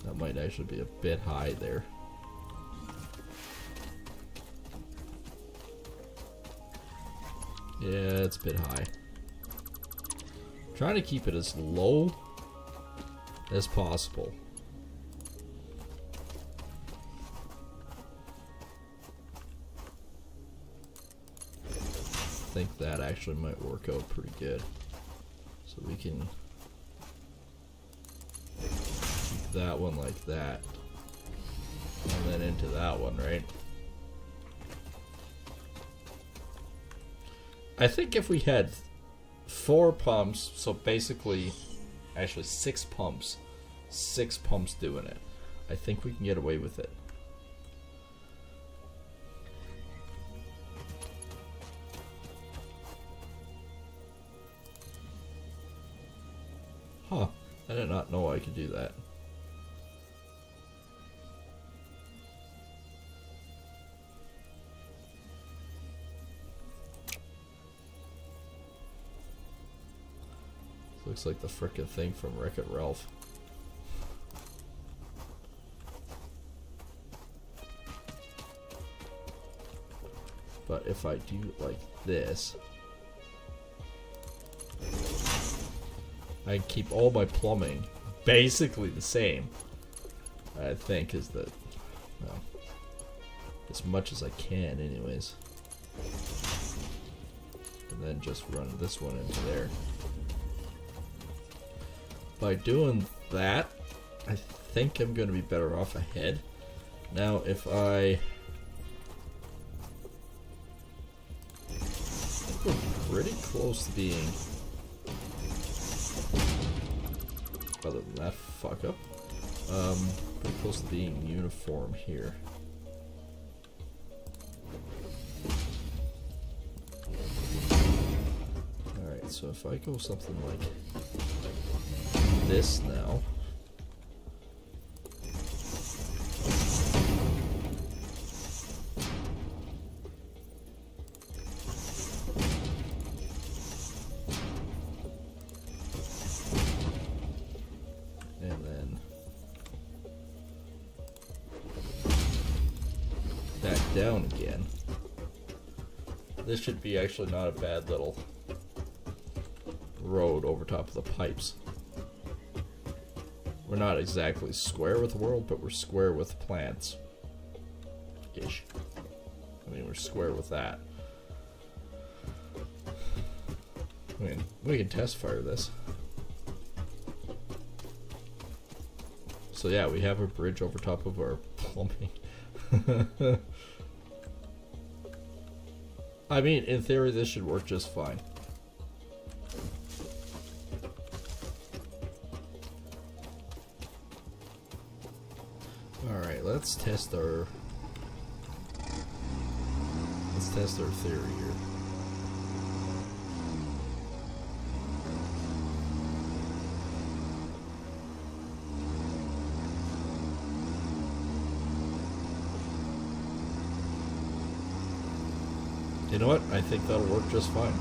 That might actually be a bit high there. Yeah, it's a bit high. Trying to keep it as low as possible. I think that actually might work out pretty good. So we can keep that one like that. And then into that one, right? I think if we had 4 pumps, so basically, actually 6 pumps doing it, I think we can get away with it. Huh, I did not know I could do that. Looks like the frickin' thing from Wreck-It Ralph. But if I do it like this, I can keep all my plumbing basically the same. I think is that, well, as much as I can anyways. And then just run this one into there. By doing that, I think I'm going to be better off ahead. Now, if I we're pretty close to being, other than that fuck up, pretty close to being uniform here. Alright, so if I go something like this now, and then back down again, this should be actually not a bad little road over top of the pipes. We're not exactly square with the world, but we're square with plants. Ish. I mean, we're square with that. I mean, we can test fire this. So yeah, we have a bridge over top of our plumbing. I mean, in theory, this should work just fine. Alright, let's test our theory here. You know what? I think that'll work just fine.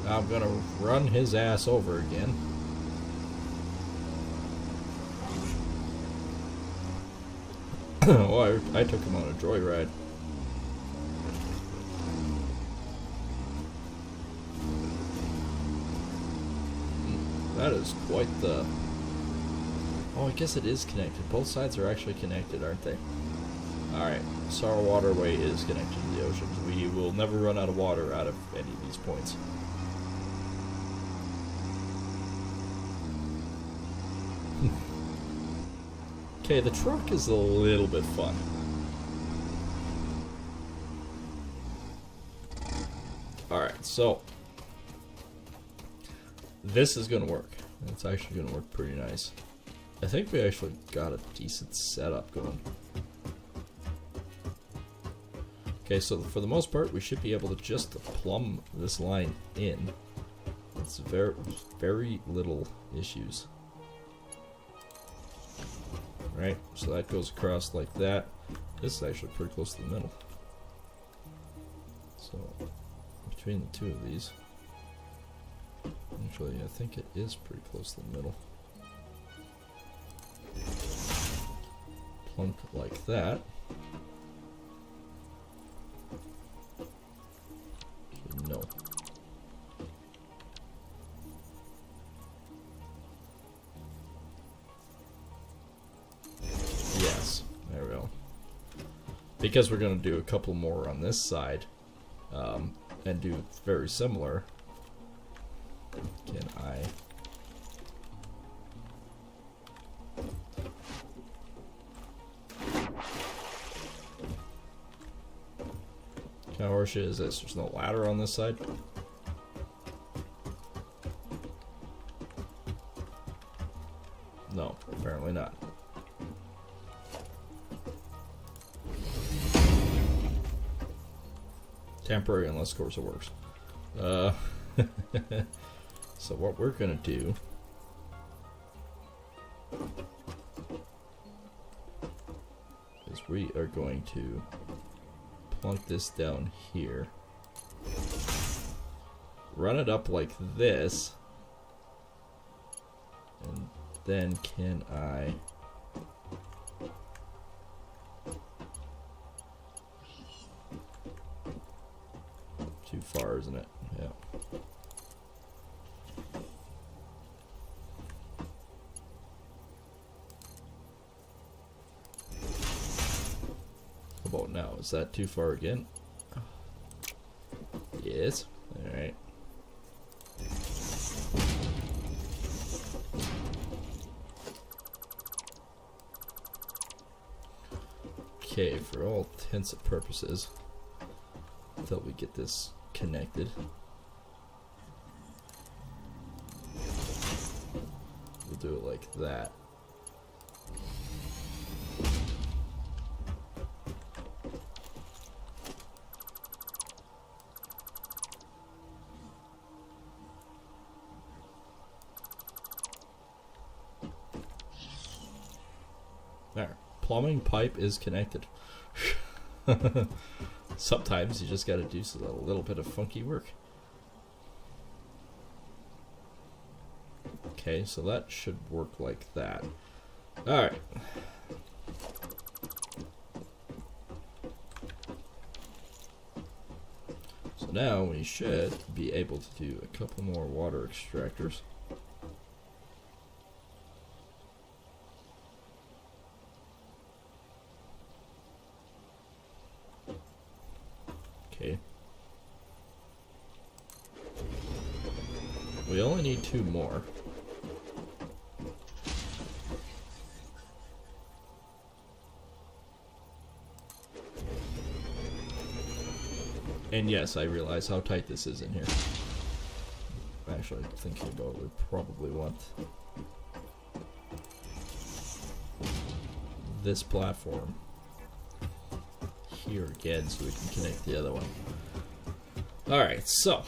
Now I'm gonna run his ass over again. Oh, I took him on a joyride. That is quite the... Oh, I guess it is connected. Both sides are actually connected, aren't they? Alright, so our waterway is connected to the oceans. We will never run out of water out of any of these points. Okay, the truck is a little bit fun. Alright, so this is going to work. It's actually going to work pretty nice. I think we actually got a decent setup going. Okay, so for the most part, we should be able to just plumb this line in. It's very little issues. Right, so that goes across like that. This is actually pretty close to the middle. So, between the two of these. Actually, I think it is pretty close to the middle. Plunk like that. No. Yes, there we go. Because we're going to do a couple more on this side, and do very similar, can I... What kind of horseshit is this? There's no ladder on this side? No, apparently not. Temporary unless of course it works. So what we're gonna do is we are going to plunk this down here, run it up like this, and then can I too far, isn't it? Yeah. How about now? Is that too far again? Yes. Alright. Okay, for all intents and purposes, until we get this connected, we'll do it like that. There, plumbing pipe is connected. Sometimes you just gotta do a little bit of funky work. Okay, so that should work like that. Alright. So now we should be able to do a couple more water extractors. Okay. We only need 2 more. And yes, I realize how tight this is in here. Actually, thinking about it, we probably want this platform here again so we can connect the other one. Alright, so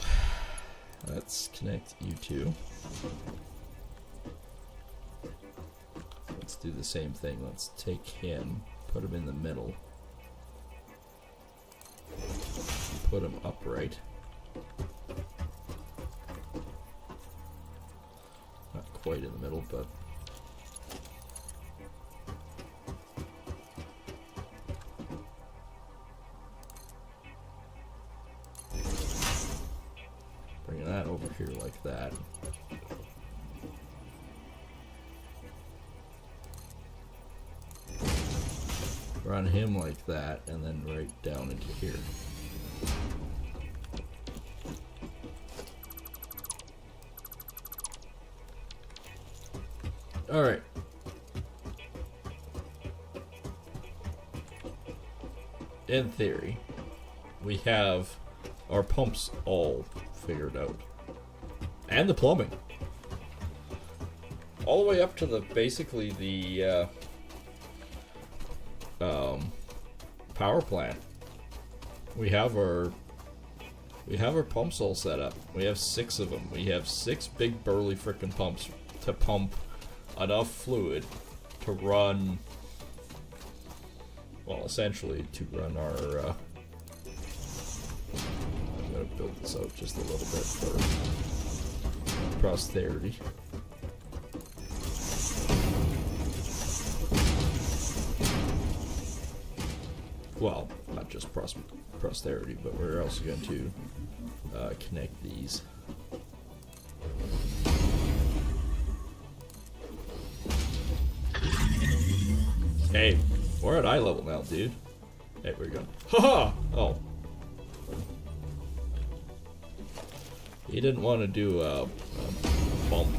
let's connect you two. Let's do the same thing. Let's take him, put him in the middle, put him upright. Not quite in the middle, but bring that over here like that. Run him like that, and then right down into here. Alright. In theory, we have our pumps all figured out. And the plumbing. All the way up to the basically the power plant. We have our pumps all set up. We have 6 of them. We have 6 big burly frickin' pumps to pump enough fluid to run, well, essentially to run our I'm gonna build this out just a little bit first. Prosperity. Well, not just prosperity, but we're also going to connect these. Hey, we're at eye level now, dude. Hey, where you going? Haha! Oh. He didn't want to do a bump.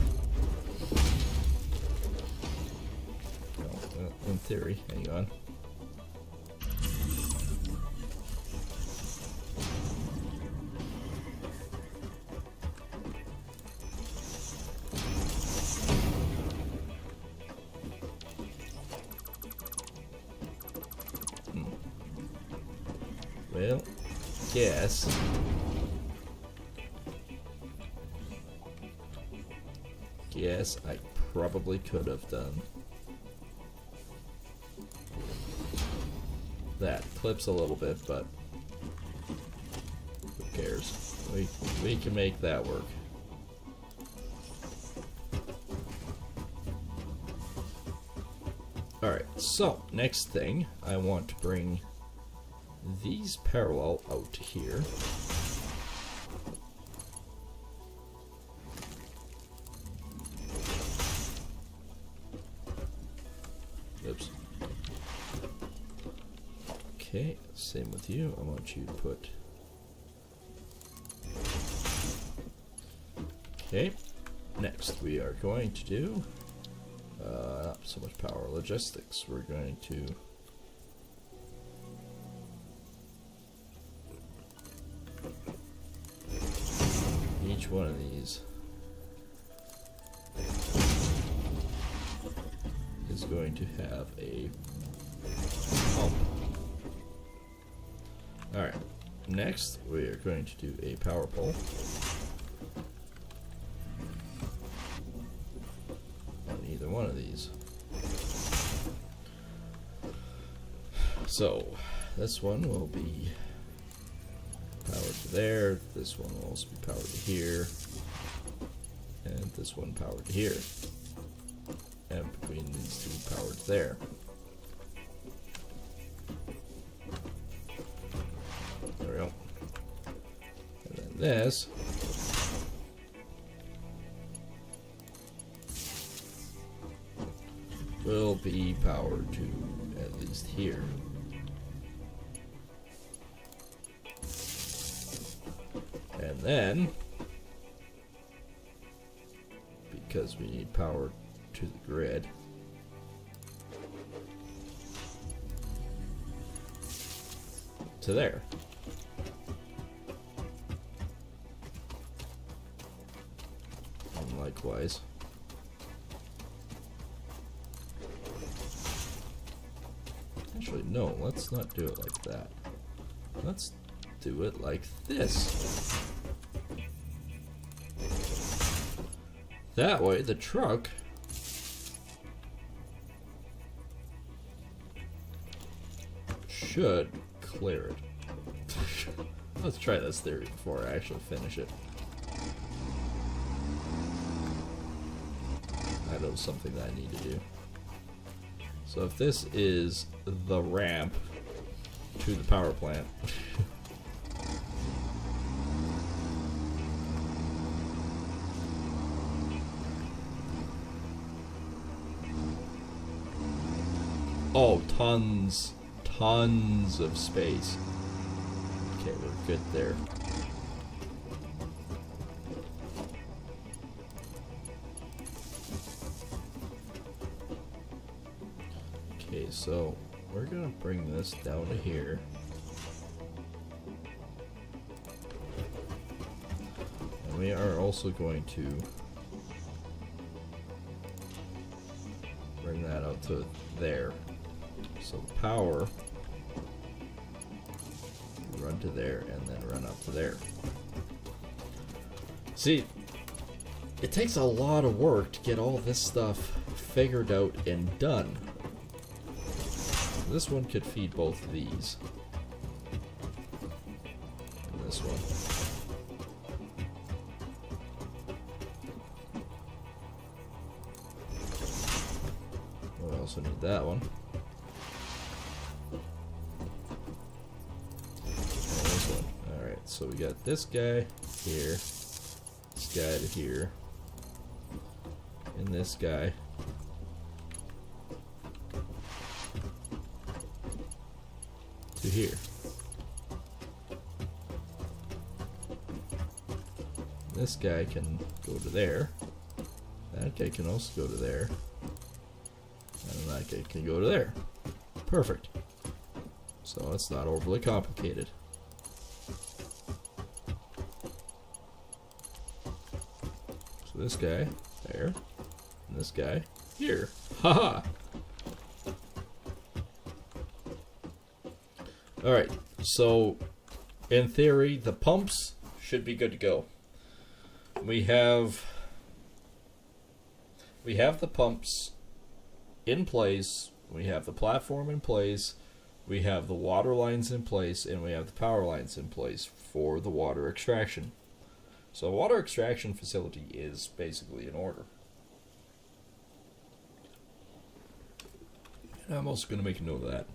Well, in theory, hang on. Well, guess I probably could have done that. Clips a little bit, but who cares? We can make that work. Alright, so next thing, I want to bring these parallel out here. Oops. Okay, same with you. I want you to put... Okay, next we are going to do not so much power logistics. We're going to each one of these is going to have a pump. Alright, next we are going to do a power pole. On either one of these. So, this one will be powered to there, this one will also be powered to here, and this one powered to here. And between these two powered to there. There we go. And then this will be powered to at least here. And then, because we need power to the grid, to there. And likewise. Actually, no, let's not do it like that. Let's do it like this. That way, the truck should clear it. Let's try this theory before I actually finish it. I know something that I need to do. So if this is the ramp to the power plant, oh, tons of space. Okay, we're good there. Okay, so we're gonna bring this down to here. And we are also going to bring that out to there. So the power run to there and then run up to there. See, it takes a lot of work to get all this stuff figured out and done. This one could feed both of these. And this one. also need that one. And this one. Alright, so we got this guy here, this guy to here, and this guy to here. This guy can go to there. That guy can also go to there. And that guy can go to there. Perfect. So it's not overly complicated. So this guy there, and this guy here. Haha! Alright, so in theory, the pumps should be good to go. We have the pumps in place, we have the platform in place, we have the water lines in place, and we have the power lines in place for the water extraction. So a water extraction facility is basically in order. And I'm also going to make a note of that.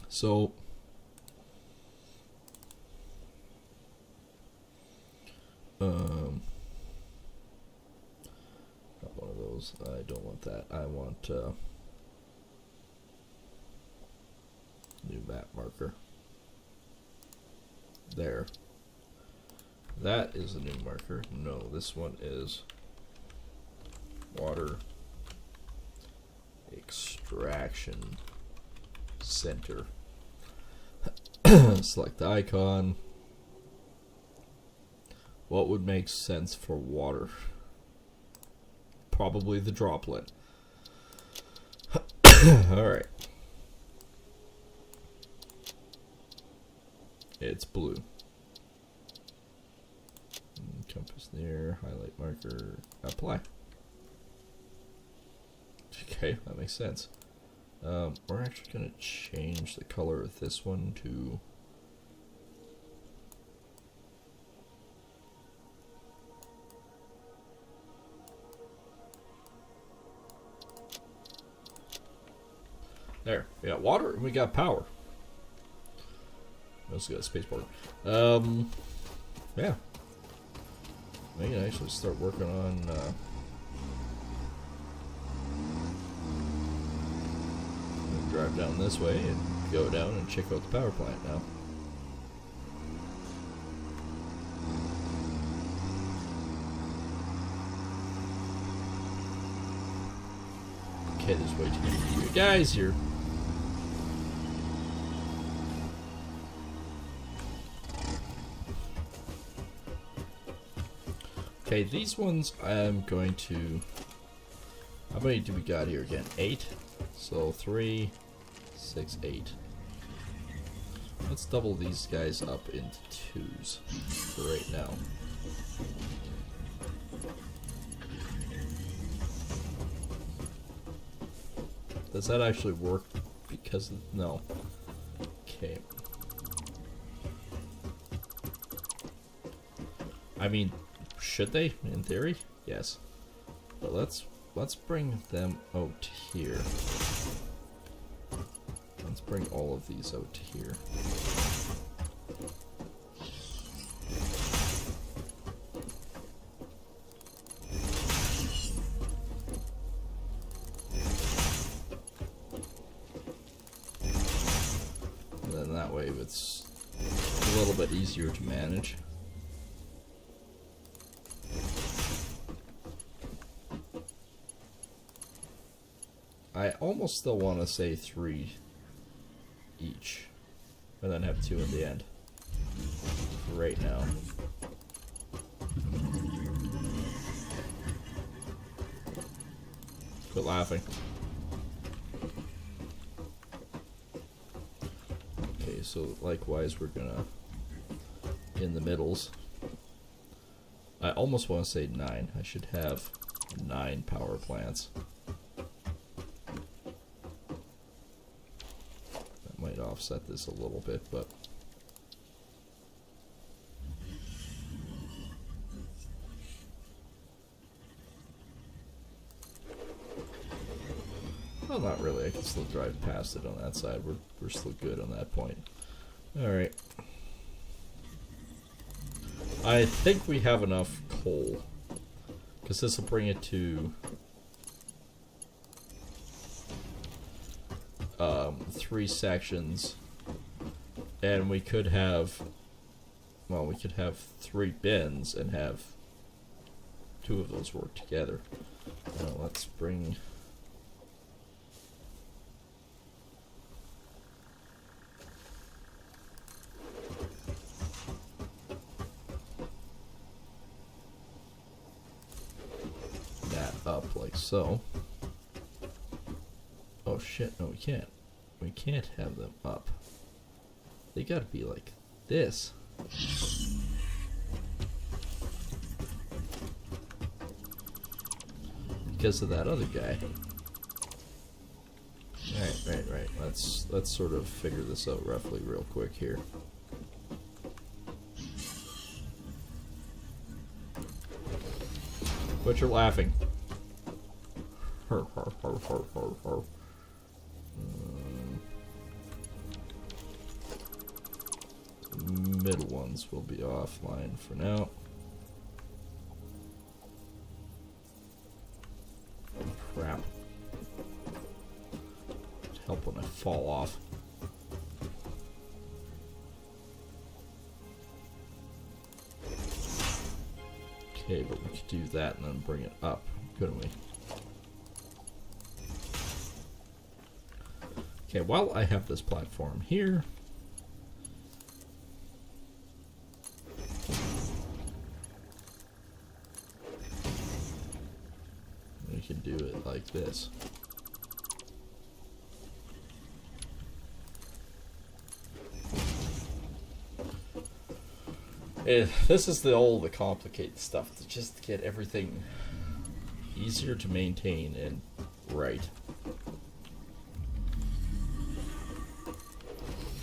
So not one of those. I don't want that. I want new map marker. There. That is a new marker. No, this one is water extraction center. Select the icon. What would make sense for water? Probably the droplet. Alright. It's blue. Compass there, highlight marker, apply. Okay, that makes sense. We're actually going to change the color of this one to there. We got water and we got power. We also got a spacebar. Yeah. We can actually start working on drive down this way and go down and check out the power plant now. Okay, there's way too many guys here. Okay, these ones I'm going to... How many do we got here again? 8? So 3, 6, 8. Let's double these guys up into 2s for right now. Does that actually work? Because no. Okay. I mean, should they? In theory, yes. But let's bring them out here. Let's bring all of these out here. And then that way it's a little bit easier to manage. I almost still want to say 3 each, and then have 2 at the end. For right now. Quit laughing. Okay, so likewise we're gonna, in the middles, I almost want to say 9. I should have 9 power plants. Might offset this a little bit, but well, not really. still drive past it on that side. We're still good on that point. Alright. I think we have enough coal. Because this will bring it to 3 sections. And we could have, well, we could have 3 bins and have 2 of those work together. Now let's bring that up like so. Oh shit, no we can't. We can't have them up. They gotta be like this. Because of that other guy. Right. Let's sort of figure this out roughly real quick here. Quit your laughing. Middle ones will be offline for now. Crap. It'd help when I fall off. Okay, but we could do that and then bring it up, couldn't we? Okay, while I have this platform here, we can do it like this. This is the complicated stuff to just get everything easier to maintain and right.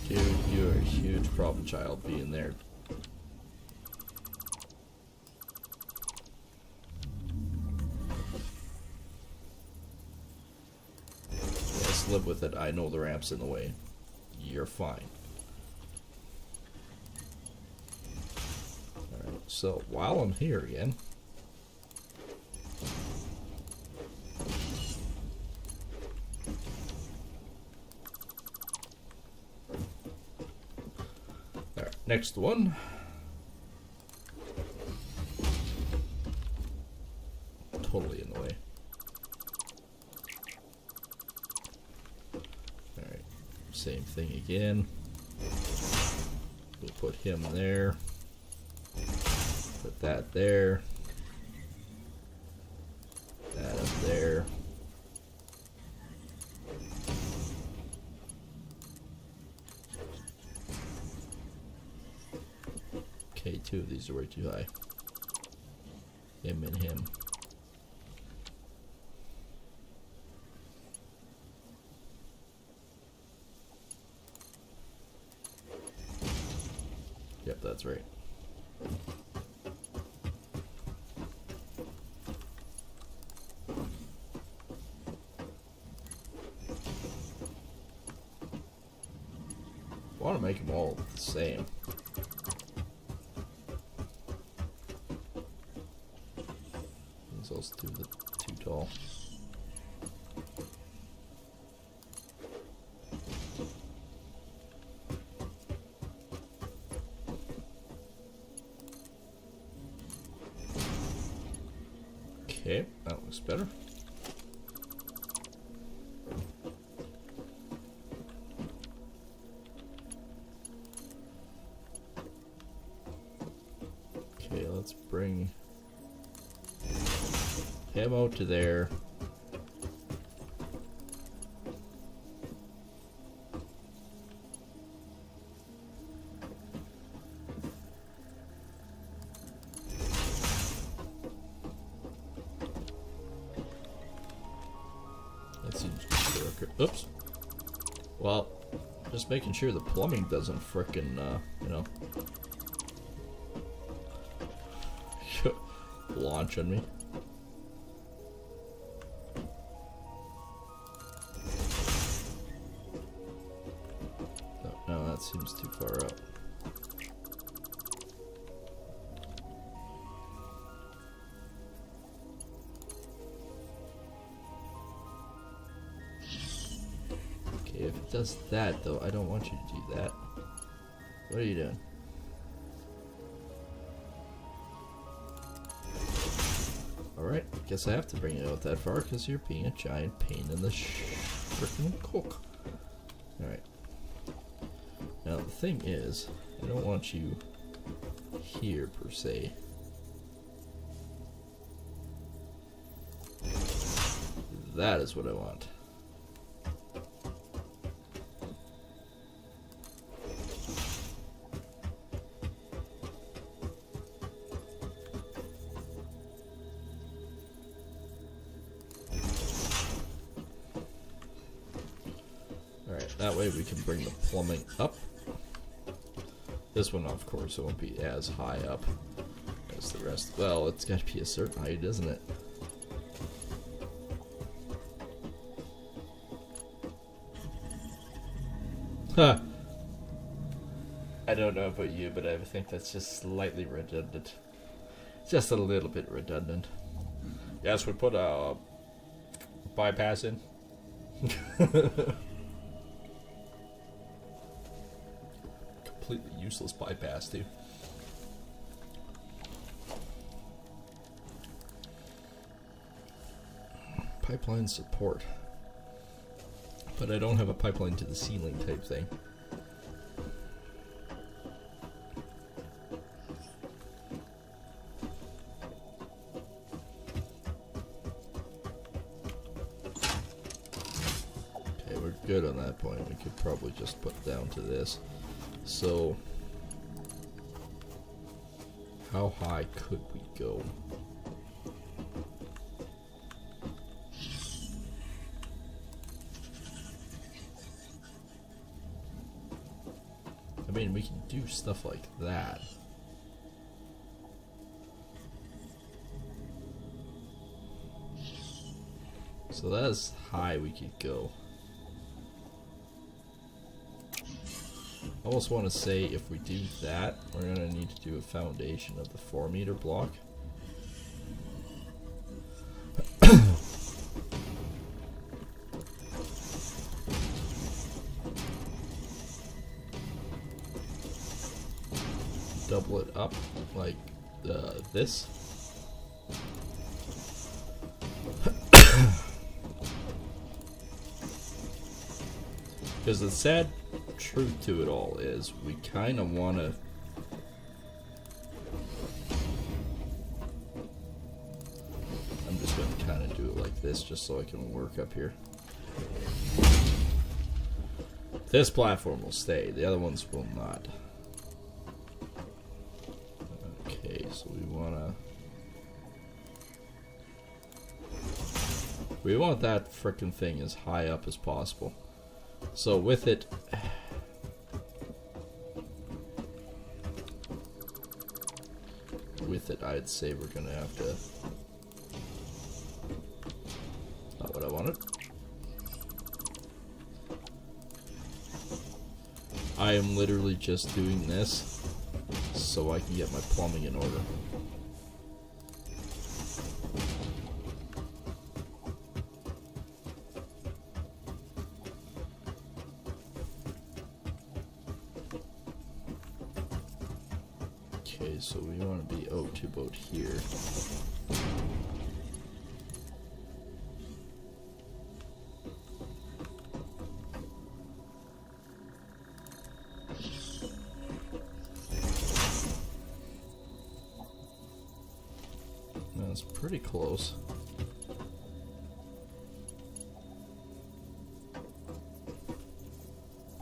Dude, you're a huge problem child being there. Let's live with it. I know the ramp's in the way. You're fine. Alright, so while I'm here again, next one. Totally in the way. Alright, same thing again. We'll put him there. Put that there. That up there. Okay, 2 of these are way too high. Him and him. Yep, that's right. I want to make them all the same. Those too tall. Okay, that looks better. Okay, let's bring him out to there. That seems good. Oops. Well, just making sure the plumbing doesn't frickin', you know, launch on me. that seems too far up. Okay, if it does that though, I don't want you to do that. What are you doing? Alright, guess I have to bring it out that far because you're being a giant pain in the frickin' cook. Alright. Now the thing is, I don't want you here per se. That is what I want. That way we can bring the plumbing up. This one, of course, it won't be as high up as the rest. Well, it's got to be a certain height, isn't it? Huh. I don't know about you, but I think that's just slightly redundant. Just a little bit redundant. Yes, we put a bypass in. Completely useless bypass too. Pipeline support, but I don't have a pipeline to the ceiling type thing. Okay, we're good on that point. We could probably just put down to this. So, how high could we go? I mean, we can do stuff like that. So that's high we could go. I almost want to say if we do that, we're going to need to do a foundation of the 4-meter block. Double it up like this. Because the sad truth to it all is we kind of want to I'm just going to kind of do it like this just so I can work up here. This platform will stay, the other ones will not. Okay, so we want that frickin' thing as high up as possible. So with it, I'd say we're gonna have to. Not what I wanted. I am literally just doing this so I can get my plumbing in order. Okay, so we want to be out to about here. That's pretty close.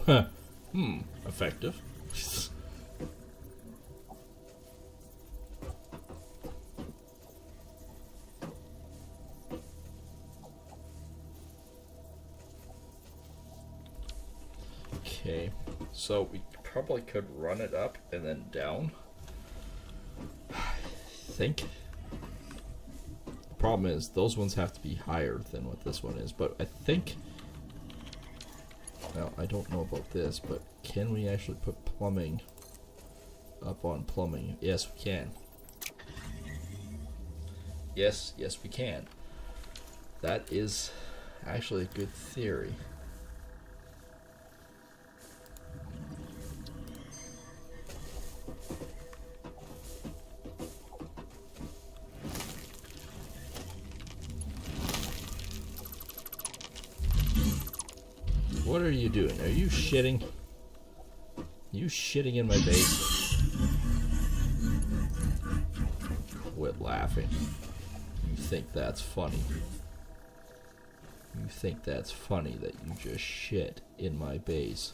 Huh. Effective. Okay, so we probably could run it up and then down. I think. The problem is those ones have to be higher than what this one is, but I think Now, I don't know about this, but can we actually put plumbing up on plumbing? Yes, we can. Yes, we can. That is actually a good theory. What are you doing? Are you shitting? Are you shitting in my base? Quit laughing. You think that's funny? You think that's funny that you just shit in my base?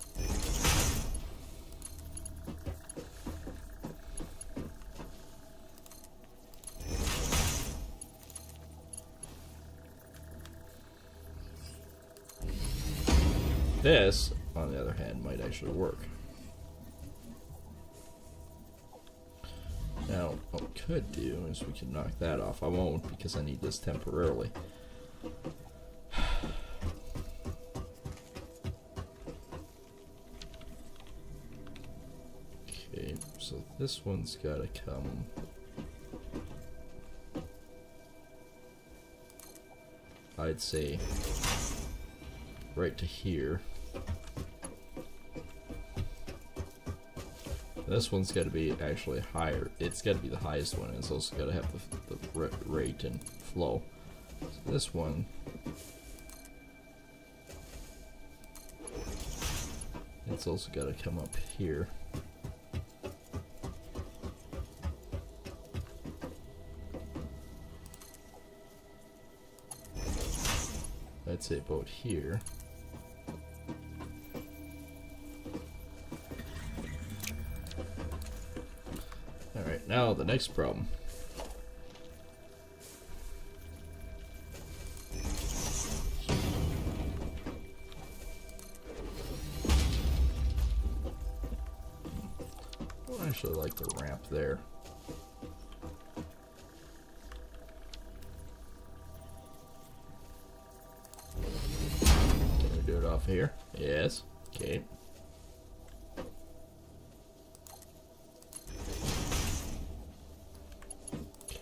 This, on the other hand, might actually work. Now, what we could do is we could knock that off. I won't because I need this temporarily. Okay, so this one's gotta come. I'd say right to here. This one's got to be actually higher. It's got to be the highest one. It's also got to have the rate and flow. So this one, it's also got to come up here. I'd say about here. Alright, now the next problem. I actually like the ramp there. Can we do it off here? Yes. Okay.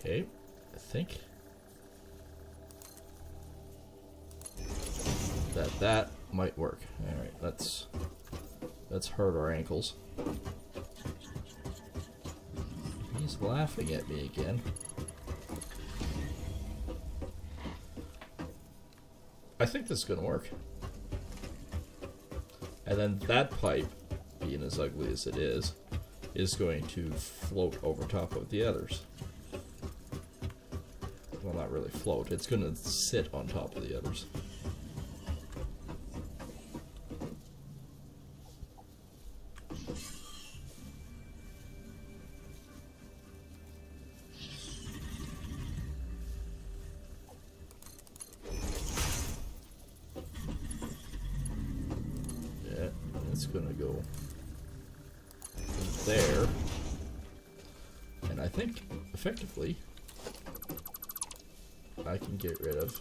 Okay, I think that might work. All right, let's hurt our ankles. He's laughing at me again. I think this is gonna work. And then that pipe, being as ugly as it is going to float over top of the others. Well, not really float. It's going to sit on top of the others. Yeah, it's going to go there. And I think, effectively, I can get rid of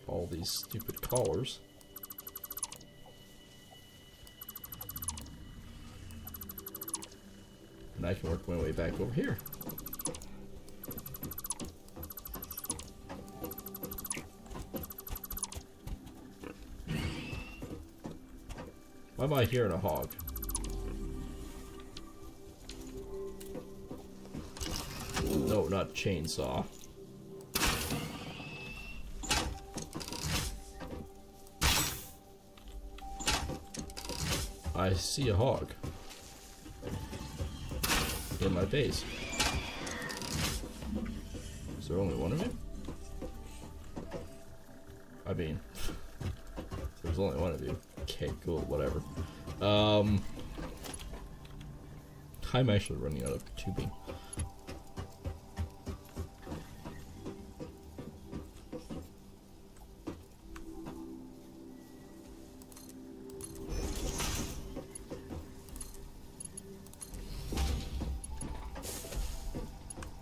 all these stupid collars. And I can work my way back over here. Why am I hearing a hog? No, not chainsaw. I see a hog in my base. Is there only one of you? I mean, there's only one of you. Okay, cool, whatever. I'm actually running out of tubing.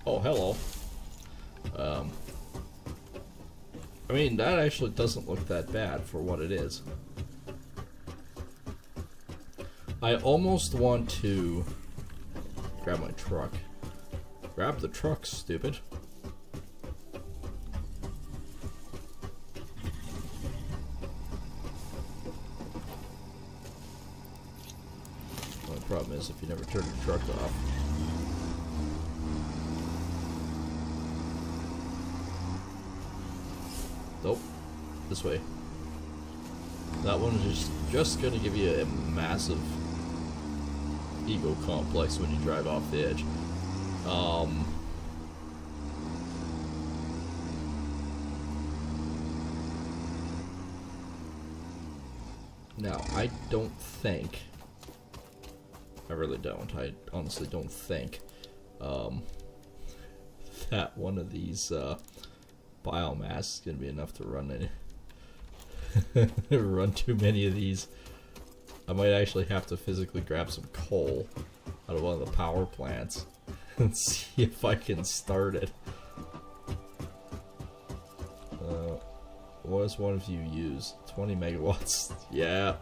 Oh, hello. I mean, that actually doesn't look that bad for what it is. I almost want to grab my truck. Grab the truck, stupid. Well, the problem is if you never turn your truck off. Nope. This way. That one is just gonna give you a massive ego complex when you drive off the edge. Now, I don't think, I really don't, I honestly don't think, that one of these, biomass is going to be enough to run run too many of these. I might actually have to physically grab some coal out of one of the power plants and see if I can start it. What does one of you use? 20 megawatts. Yeah.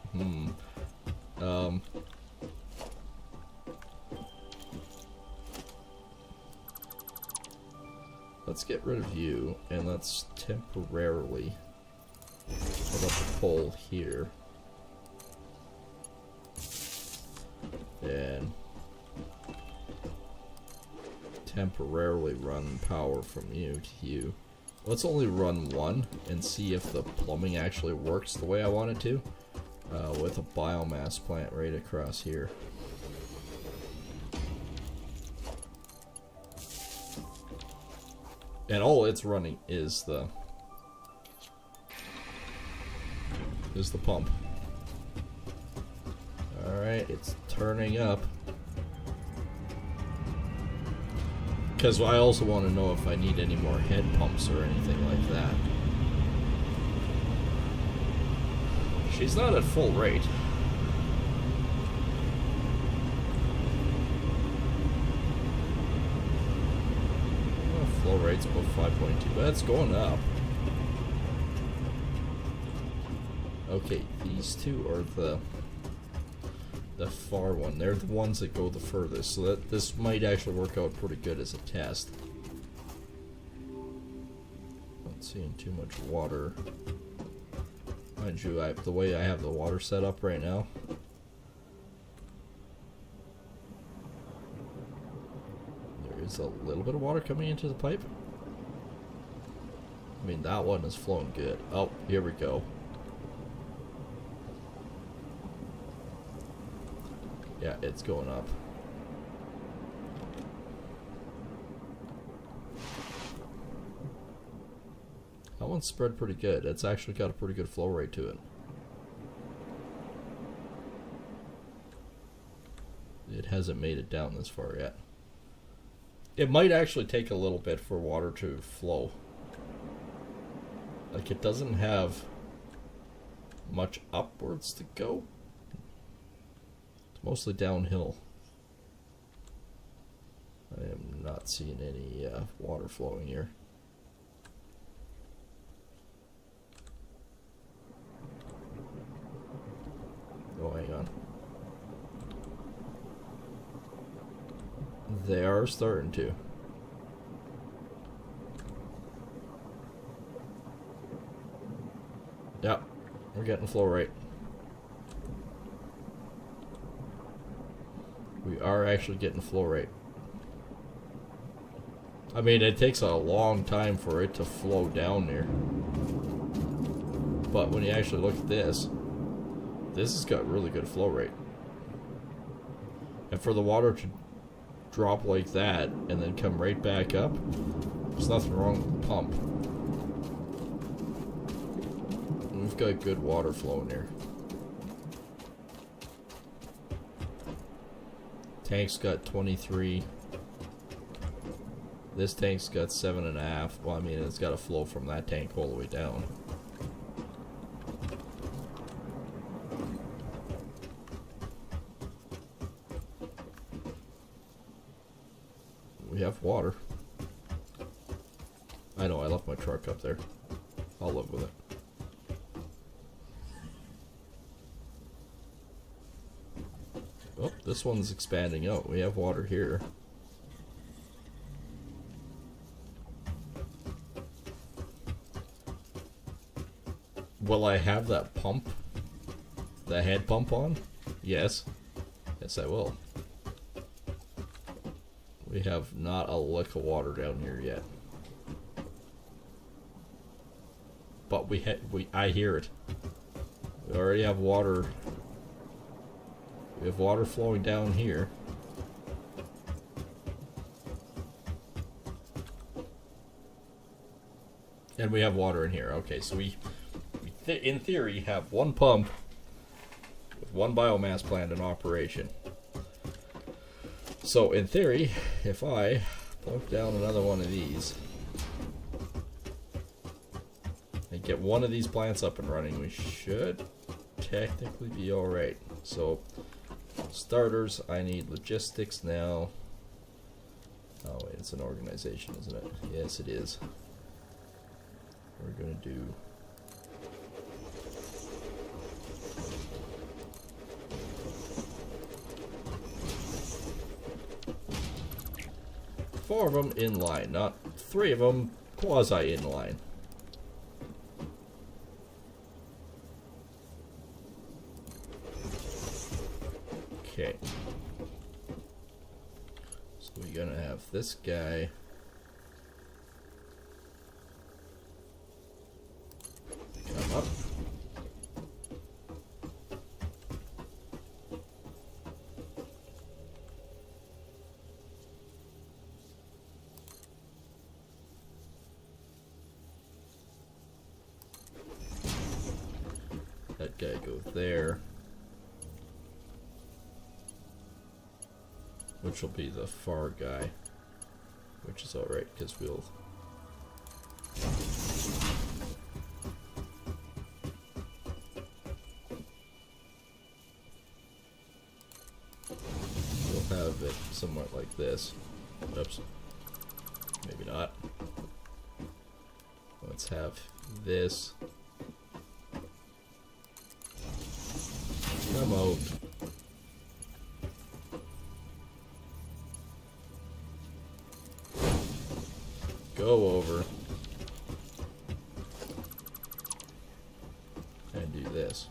Let's get rid of you, and let's temporarily put up a pole here. And temporarily run power from you to you. Let's only run one and see if the plumbing actually works the way I want it to, with a biomass plant right across here. And all it's running is the pump. Alright, it's turning up. Because I also want to know if I need any more head pumps or anything like that. She's not at full rate. Oh, flow rate's above 5.2, but that's going up. Okay, these two are the far one. They're the ones that go the furthest, so that this might actually work out pretty good as a test. Not seeing too much water. Mind you, the way I have the water set up right now, there is a little bit of water coming into the pipe. I mean, that one is flowing good. Oh, here we go. Yeah, it's going up. That one's spread pretty good. It's actually got a pretty good flow rate to it. It hasn't made it down this far yet. It might actually take a little bit for water to flow. Like, it doesn't have much upwards to go. Mostly downhill. I am not seeing any water flowing here. Oh, hang on. They are starting to. Yep, we're getting flow rate. We are actually getting flow rate. I mean, it takes a long time for it to flow down there. But when you actually look at this has got really good flow rate. And for the water to drop like that and then come right back up, there's nothing wrong with the pump. We've got good water flowing here. Tank's got 23. This tank's got 7.5. Well, I mean, it's got to flow from that tank all the way down. We have water. I know, I left my truck up there. I'll live with it. Oh, this one's expanding out. We have water here. Will I have that pump? The head pump on? Yes. Yes, I will. We have not a lick of water down here yet. But I hear it. We already have water. We have water flowing down here. And we have water in here. Okay, so we in theory have one pump with one biomass plant in operation. So in theory, if I plunk down another one of these and get one of these plants up and running, we should technically be alright. So starters, I need logistics now. Oh wait, it's an organization, isn't it? Yes, it is. We're gonna do four of them in line, not three of them quasi in line. Okay. So we're gonna have this guy come up. That guy goes there. Which will be the far guy. Which is alright, because we'll... we'll have it somewhat like this. Oops. Maybe not. Let's have this. Come out. Go over. And do this.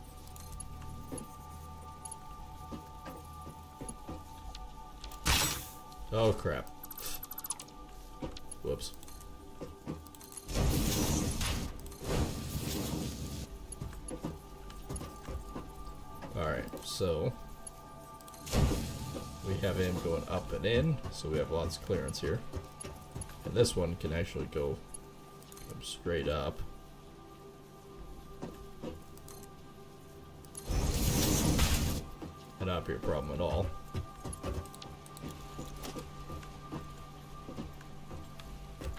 Oh crap. Whoops. Alright, so we have him going up and in, so we have lots of clearance here. And this one can actually come straight up. And not be a problem at all.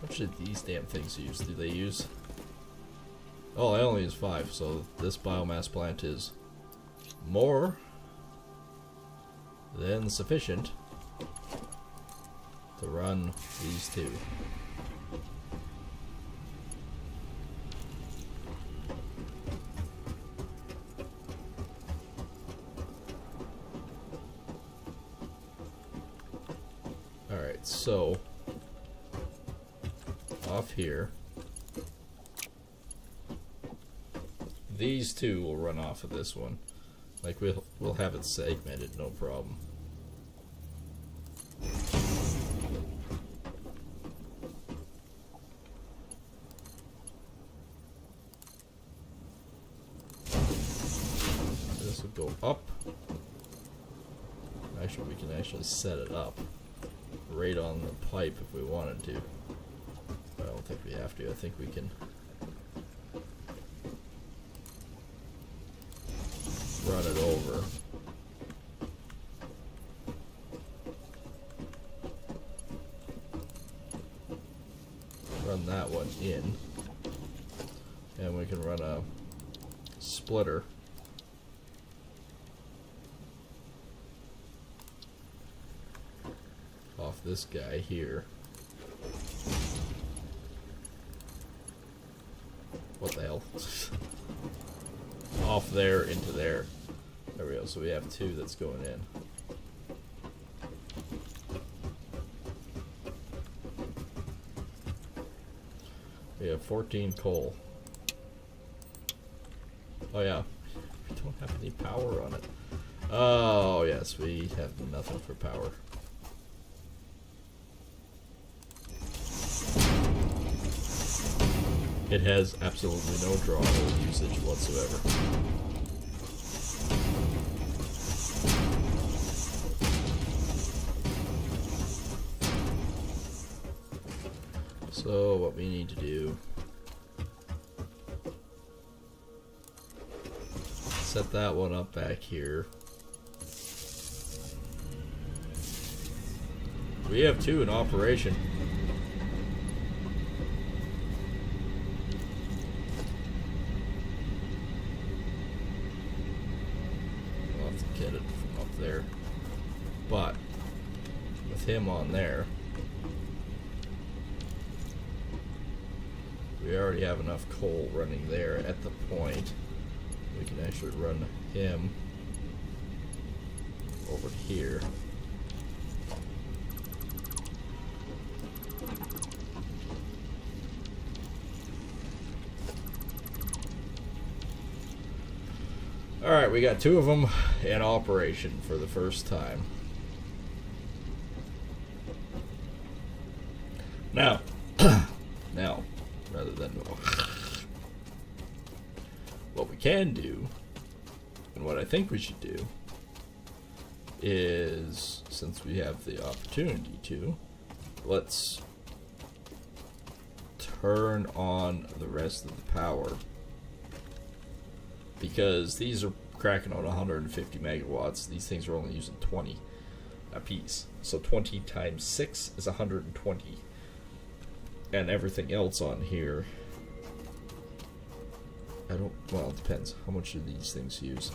What should these damn things use? Do they use... Oh, I only use 5, so this biomass plant is more than sufficient to run these two. Alright, so off here, these two will run off of this one. Like we'll have it segmented, no problem. This will go up. Actually, we can actually set it up right on the pipe if we wanted to. I don't think we have to. I think we can run it over. Run that one in. And we can run a splitter off this guy here. What the hell? off there into there. There we go. So we have 2 that's going in. We have 14 coal. Oh yeah, we don't have any power on it. Oh yes, we have nothing for power. It has absolutely no draw usage whatsoever. So what we need to do, set that one up back here. We have 2 in operation. I'll have to get it from up there. But with him on there, we already have enough coal running there at the point. We can actually run him over to here. Alright, we got 2 of them in operation for the first time. Now, rather than what we can do, and what I think we should do, is, since we have the opportunity to, let's turn on the rest of the power. Because these are cracking out 150 megawatts. These things are only using 20 a piece. So 20 times 6 is 120. And everything else on here, well, it depends. How much do these things use?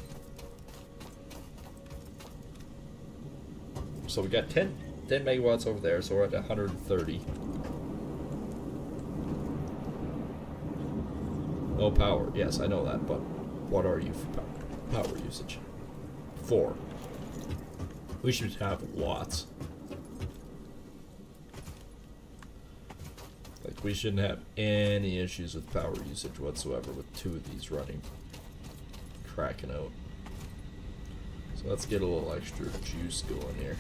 So we got 10 megawatts over there, so we're at 130. No power. Yes, I know that, but what are you for power usage? 4. We should have lots. Like, we shouldn't have any issues with power usage whatsoever with 2 of these running, cracking out. So let's get a little extra juice going here.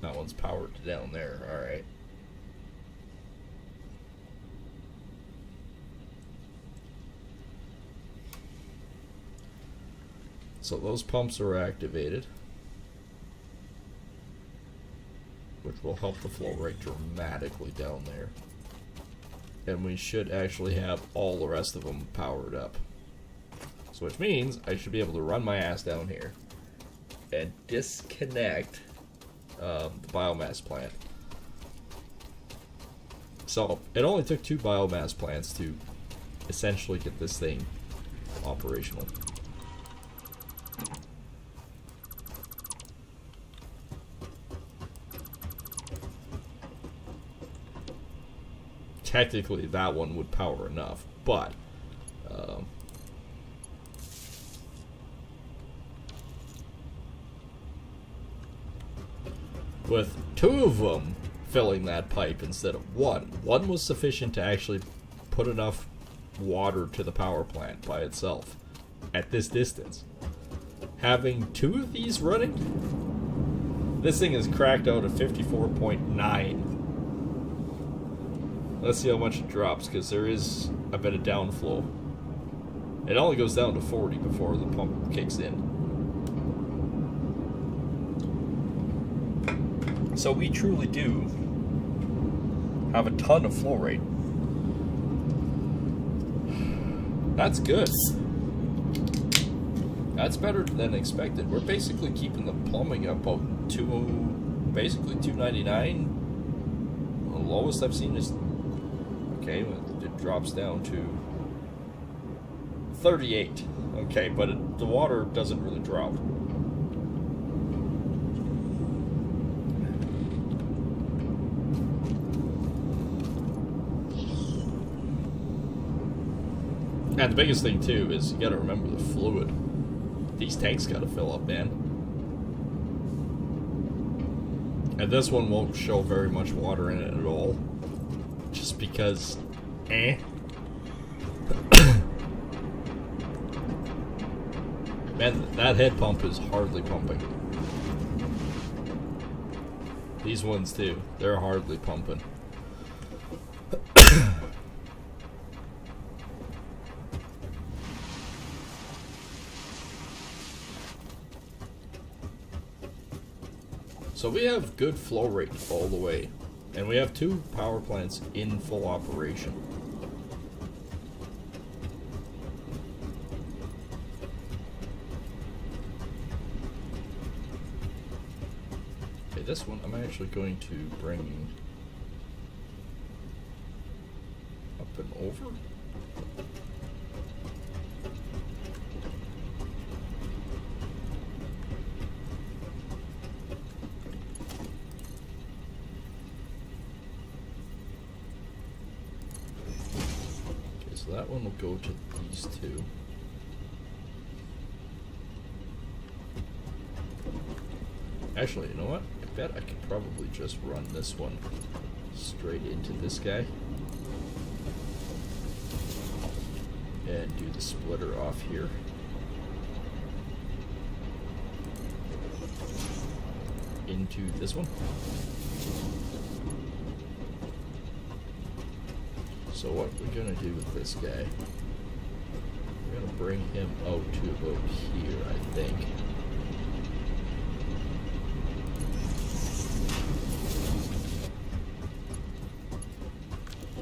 That one's powered down there, alright. So those pumps are activated, which will help the flow rate dramatically down there. And we should actually have all the rest of them powered up. So which means I should be able to run my ass down here and disconnect the biomass plant. So it only took 2 biomass plants to essentially get this thing operational. Technically that one would power enough, but with 2 of them filling that pipe instead of 1. 1 was sufficient to actually put enough water to the power plant by itself at this distance. Having 2 of these running, this thing is cracked out at 54.9. Let's see how much it drops, because there is a bit of downflow. It only goes down to 40 before the pump kicks in. So we truly do have a ton of flow rate. That's good. That's better than expected. We're basically keeping the plumbing up about basically 299. The lowest I've seen is, okay, it drops down to 38. Okay, but the water doesn't really drop. And the biggest thing too is you gotta remember the fluid. These tanks gotta fill up, man. And this one won't show very much water in it at all. Just because, Man, that head pump is hardly pumping. These ones too, they're hardly pumping. So we have good flow rate all the way, and we have 2 power plants in full operation. Okay, this one I'm actually going to bring up and over. So that one will go to these 2. Actually, you know what? I bet I could probably just run this one straight into this guy. And do the splitter off here. Into this one. So what we're gonna do with this guy, we're gonna bring him out to about here, I think.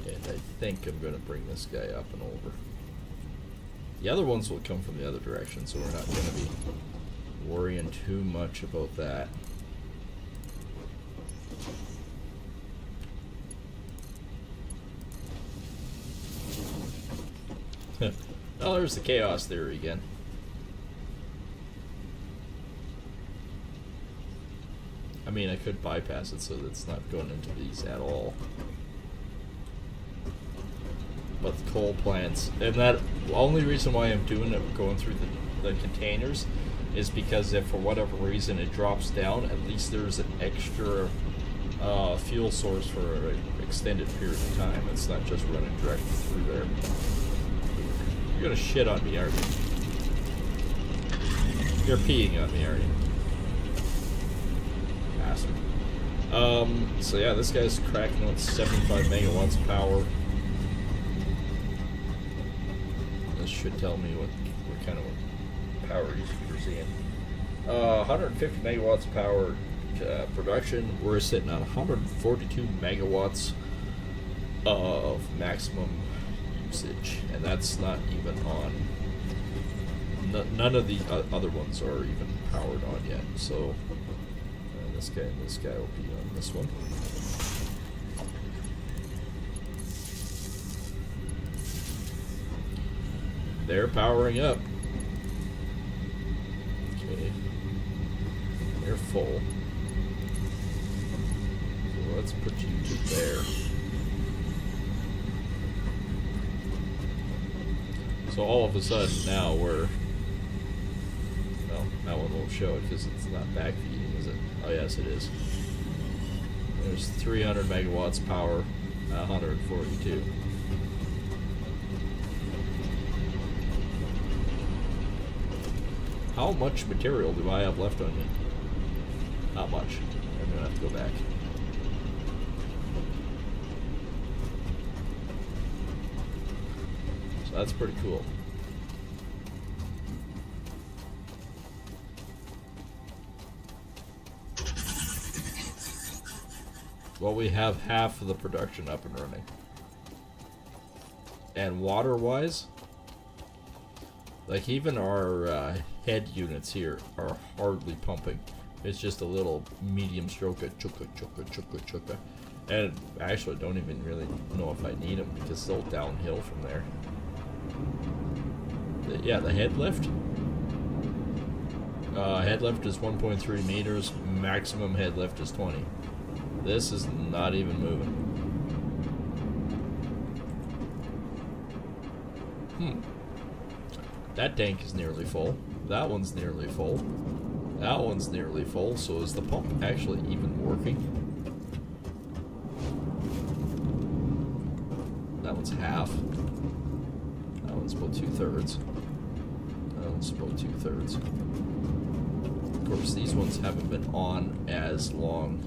And I think I'm gonna bring this guy up and over. The other ones will come from the other direction, so we're not gonna be worrying too much about that. Oh, there's the chaos theory again. I mean, I could bypass it so that it's not going into these at all. But the coal plants, and that only reason why I'm doing it, going through the containers, is because if for whatever reason it drops down, at least there's an extra fuel source for an extended period of time. It's not just running directly through there. You're gonna shit on me, aren't you? You're peeing on me, aren't you? Bastard. So yeah, this guy's cracking out 75 megawatts of power. This should tell me what kind of power usage we're seeing. 150 megawatts of power production. We're sitting on 142 megawatts of maximum usage, and that's not even on. None of the other ones are even powered on yet. So this guy and this guy will be on this one. They're powering up. Okay, they're full. So let's put you to there. So all of a sudden now we're, well, that one won't show it because it's not backfeeding, is it? Oh yes, it is. There's 300 megawatts power, 142. How much material do I have left on me? Not much. I'm gonna have to go back. That's pretty cool. Well, we have half of the production up and running. And water-wise, like even our head units here are hardly pumping. It's just a little medium stroke of chukka, chukka, chukka, chukka. And I actually don't even really know if I need them because it's all downhill from there. Yeah, the head lift. Head lift is 1.3 meters. Maximum head lift is 20. This is not even moving. That tank is nearly full. That one's nearly full. That one's nearly full. So is the pump actually even working? That one's half. That one's about 2/3. That one's about 2/3. Of course, these ones haven't been on as long.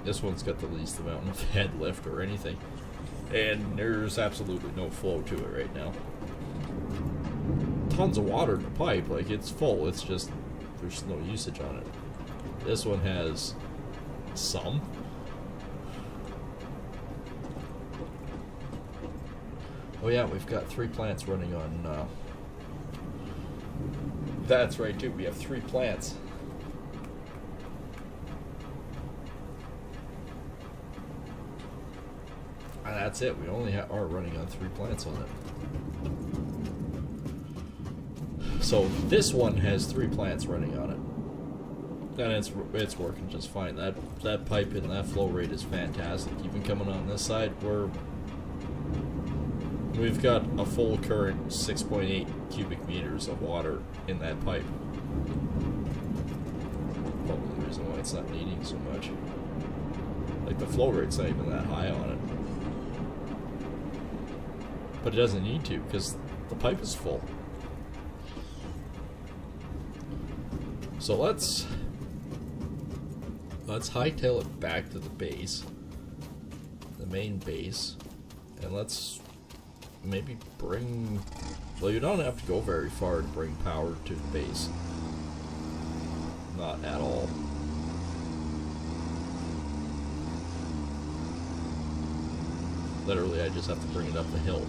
This one's got the least amount of head lift or anything. And there's absolutely no flow to it right now. Tons of water in the pipe, like it's full, it's just there's no usage on it. This one has some. Oh yeah, we've got 3 plants running on, that's right too, we have 3 plants. And that's it, we only are running on 3 plants on it. So this one has 3 plants running on it. And it's working just fine. That pipe and that flow rate is fantastic. Even coming on this side, we've got a full current 6.8 cubic meters of water in that pipe. Probably the reason why it's not needing so much. Like the flow rate's not even that high on it. But it doesn't need to because the pipe is full. So let's hightail it back to the base, the main base, and let's maybe bring, well, you don't have to go very far to bring power to the base. Not at all. Literally, I just have to bring it up the hill.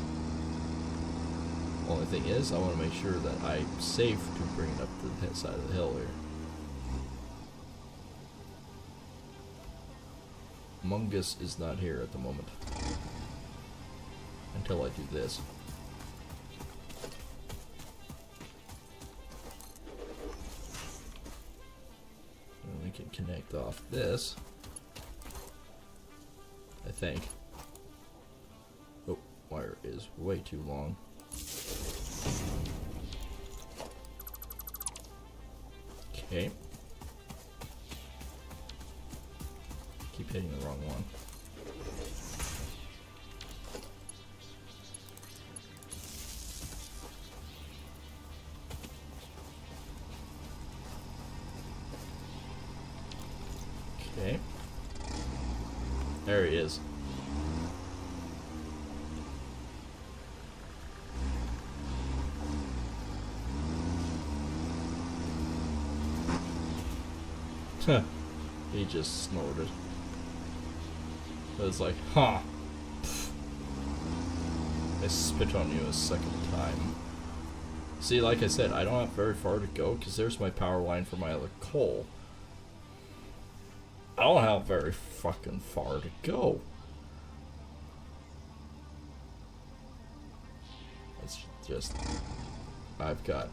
Only thing is, I want to make sure that I'm safe to bring it up to the side of the hill here. Mungus is not here at the moment. Until I do this. And we can connect off this. I think. Oh, wire is way too long. Okay. Keep hitting the wrong one. Okay. There he is. He just snorted. It was like, huh. Pfft. I spit on you a second time. See, like I said, I don't have very far to go because there's my power line for my other coal. I don't have very fucking far to go. It's just, I've got.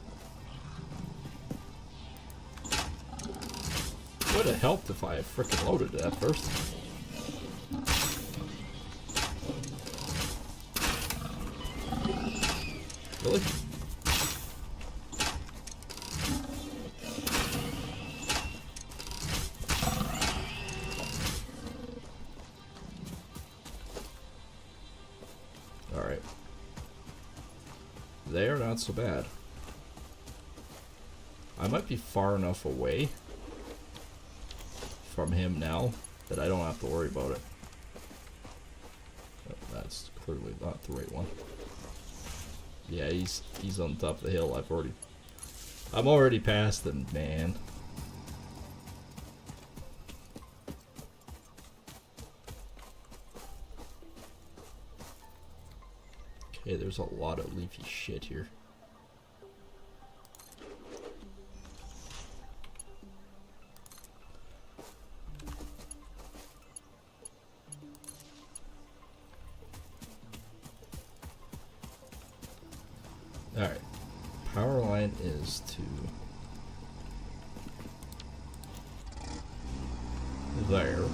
Would have helped if I had frickin' loaded that first. Really? Alright. They are not so bad. I might be far enough away from him now that I don't have to worry about it. But that's clearly not the right one. Yeah, he's on top of the hill. I'm already past him, man. Okay, there's a lot of leafy shit here. Alright. Power line is to there.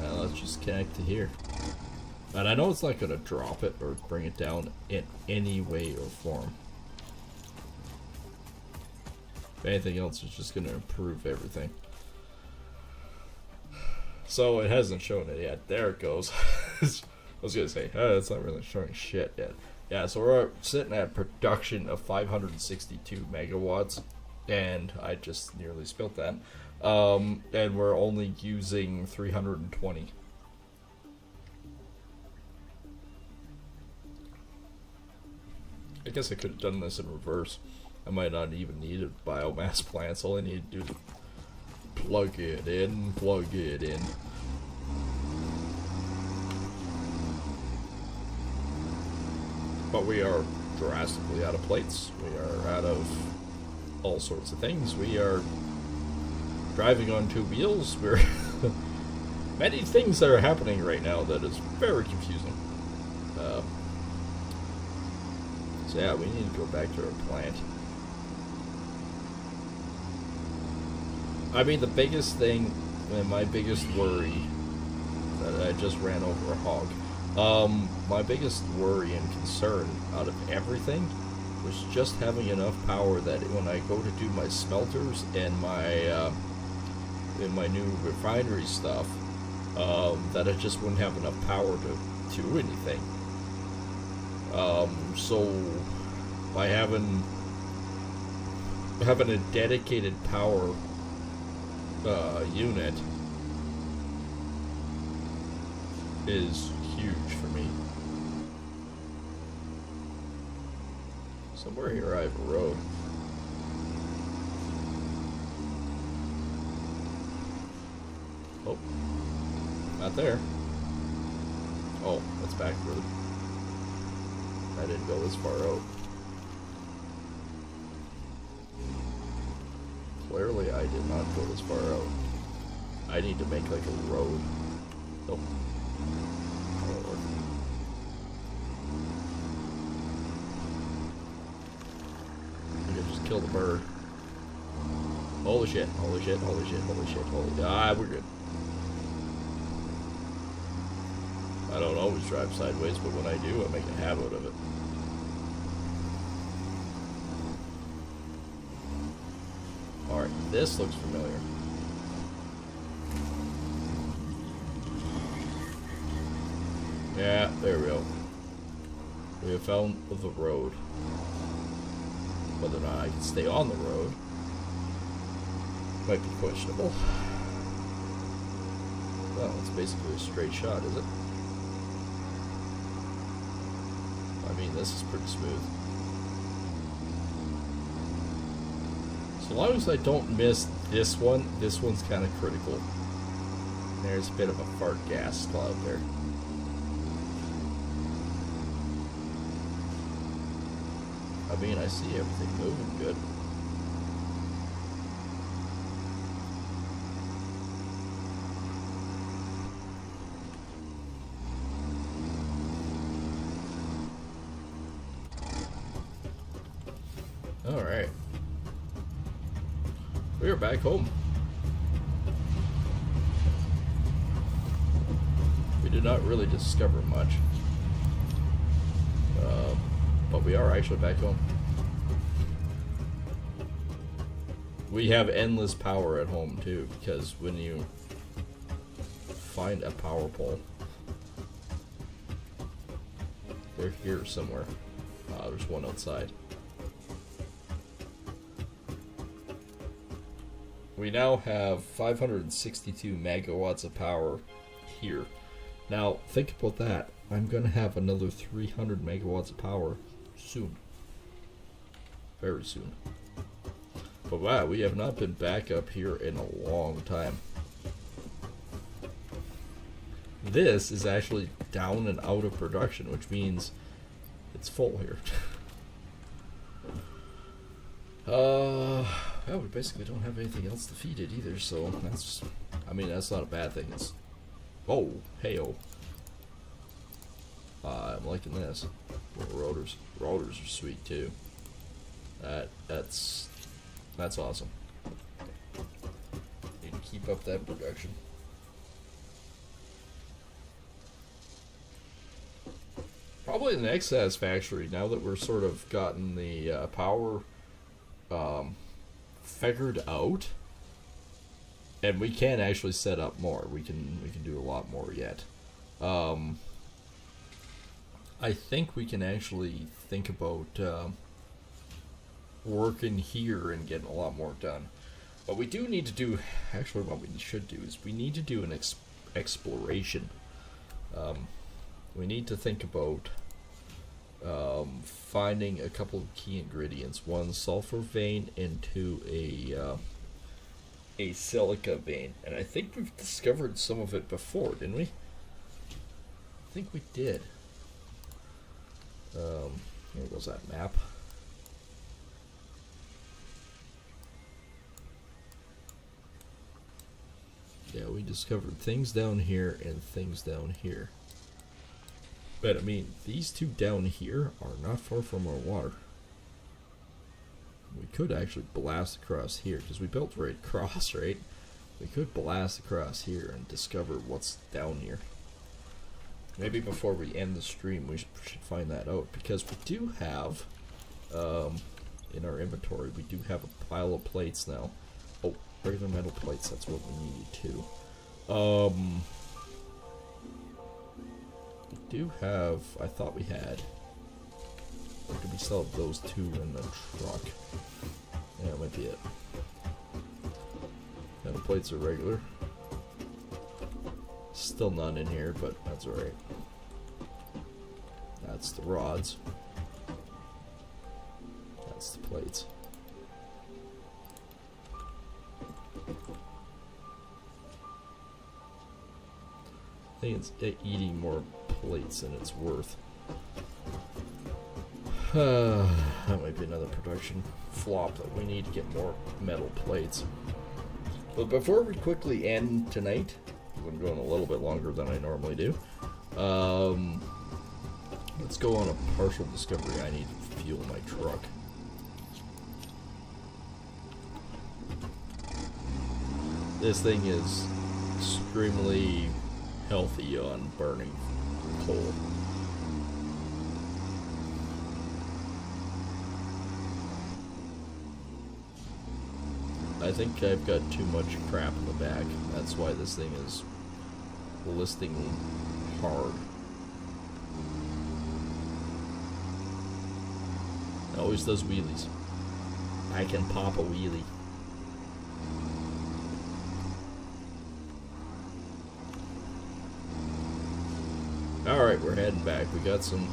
Now let's just connect to here. And I know it's not going to drop it or bring it down in any way or form. If anything else, it's just going to improve everything. So it hasn't shown it yet. There it goes. I was going to say, it's not really showing shit yet. Yeah, so we're sitting at production of 562 megawatts. And I just nearly spilt that. And we're only using 320. I guess I could have done this in reverse. I might not even need a biomass plant. All I need to do is plug it in, plug it in. But we are drastically out of plates. We are out of all sorts of things. We are driving on two wheels. We're many things that are happening right now that is very confusing. So yeah, we need to go back to our plant. I mean, the biggest thing, and my biggest worry, that I just ran over a hog. My biggest worry and concern out of everything was just having enough power that when I go to do my smelters and my new refinery stuff, that I just wouldn't have enough power to do anything. So by having a dedicated power unit is huge for me. Somewhere here I have a road. Oh, not there. Oh, that's back road. I didn't go this far out. Clearly I did not go this far out. I need to make like a road. Nope. That won't work. I could just kill the bird. Holy shit, holy shit, holy shit, holy shit, holy... Ah, we're good. I don't always drive sideways, but when I do, I make a habit of it. Alright, this looks familiar. Yeah, there we go. We have found the road. Whether or not I can stay on the road might be questionable. Well, it's basically a straight shot, is it? I mean, this is pretty smooth. So long as I don't miss this one's kind of critical. There's a bit of a fart gas cloud there. I mean, I see everything moving good. Alright. We are back home. We did not really discover much. But we are actually back home. We have endless power at home too, because when you find a power pole, they're here somewhere. There's one outside. We now have 562 megawatts of power here. Now, think about that. I'm going to have another 300 megawatts of power soon. Very soon. But wow, we have not been back up here in a long time. This is actually down and out of production, which means it's full here. Well, we basically don't have anything else to feed it either, so that's, I mean, that's not a bad thing. It's, oh, hey-oh. I'm liking this. Rotors. Rotors are sweet, too. That's awesome. Need to keep up that production. Probably the next Satisfactory, now that we're sort of gotten the power figured out, and we can actually set up more. We can do a lot more yet. I think we can actually think about working here and getting a lot more done. But we do need to do, actually what we should do is we need to do an exploration. We need to think about finding a couple of key ingredients. One, sulfur vein, and two, a silica vein. And I think we've discovered some of it before, didn't we? I think we did. Here goes that map. Yeah, we discovered things down here and things down here. But I mean, these two down here are not far from our water. We could actually blast across here, because we built right across, right? We could blast across here and discover what's down here. Maybe before we end the stream, we should find that out, because we do have, in our inventory, we do have a pile of plates now. Oh, regular metal plates, that's what we needed too. We do have, I thought we had, or did we sell those two in the truck? Yeah, that might be it. Metal plates are regular. Still none in here, but that's alright. That's the rods. That's the plates. I think it's eating more plates than it's worth. That might be another production flop that we need to get more metal plates. But before we quickly end tonight, I'm going a little bit longer than I normally do. Let's go on a partial discovery. I need to fuel my truck. This thing is extremely healthy on burning coal. I think I've got too much crap in the back. That's why this thing is listing hard. It always does wheelies. I can pop a wheelie. Alright, we're heading back. We got some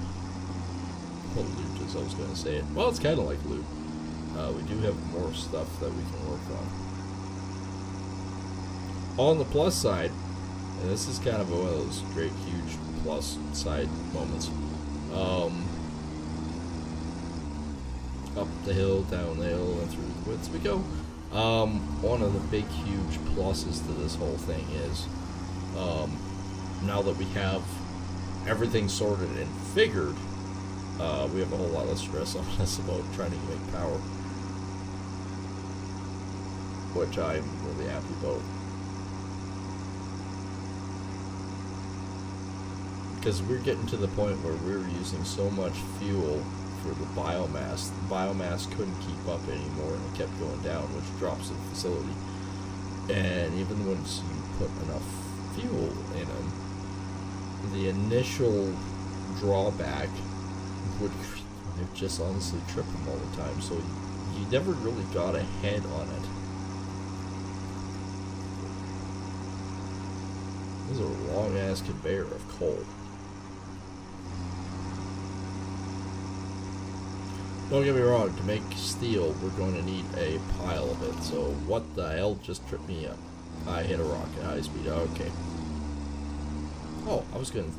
loot, as I was going to say it. Well, it's kind of like loot. We do have more stuff that we can work on. On the plus side, and this is kind of one of those great, huge plus side moments. Up the hill, down the hill, and through the woods we go. One of the big, huge pluses to this whole thing is, now that we have everything sorted and figured, we have a whole lot less stress on us about trying to make power, which I'm really happy about. Because we're getting to the point where we're using so much fuel for the biomass. The biomass couldn't keep up anymore, and it kept going down, which drops the facility. And even once you put enough fuel in them, the initial drawback would just honestly trip them all the time. So you never really got ahead on it. This is a long-ass conveyor of coal. Don't get me wrong, to make steel, we're going to need a pile of it. So what the hell just tripped me up? I hit a rock at high speed. Okay. Oh, I was going to...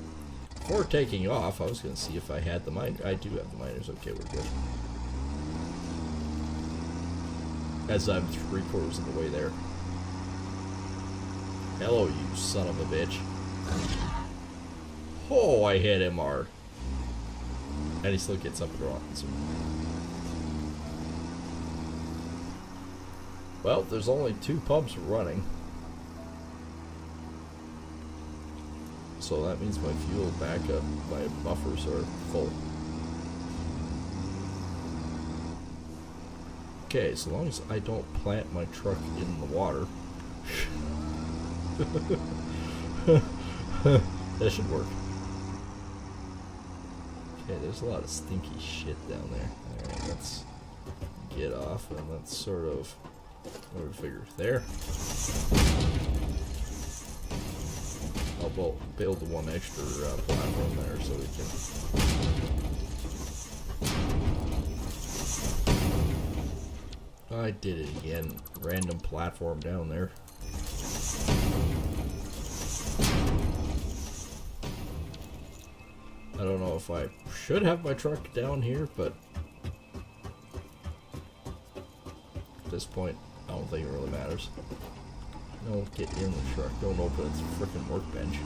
Before taking off, I was going to see if I had the mine. I do have the miners. Okay, we're good. as I'm 3/4 of the way there. Hello, you son of a bitch. Oh, I hit MR. And he still gets up and runs. Well, there's only 2 pumps running. So that means my fuel backup, my buffers are full. Okay, so long as I don't plant my truck in the water. That should work. Okay, there's a lot of stinky shit down there. Alright, let's get off and let's sort of, what do we figure? There. I'll build the one extra platform there so we can... I did it again. Random platform down there. I don't know if I should have my truck down here, but at this point, I don't think it really matters. Don't get in the truck. Don't open its frickin' workbench.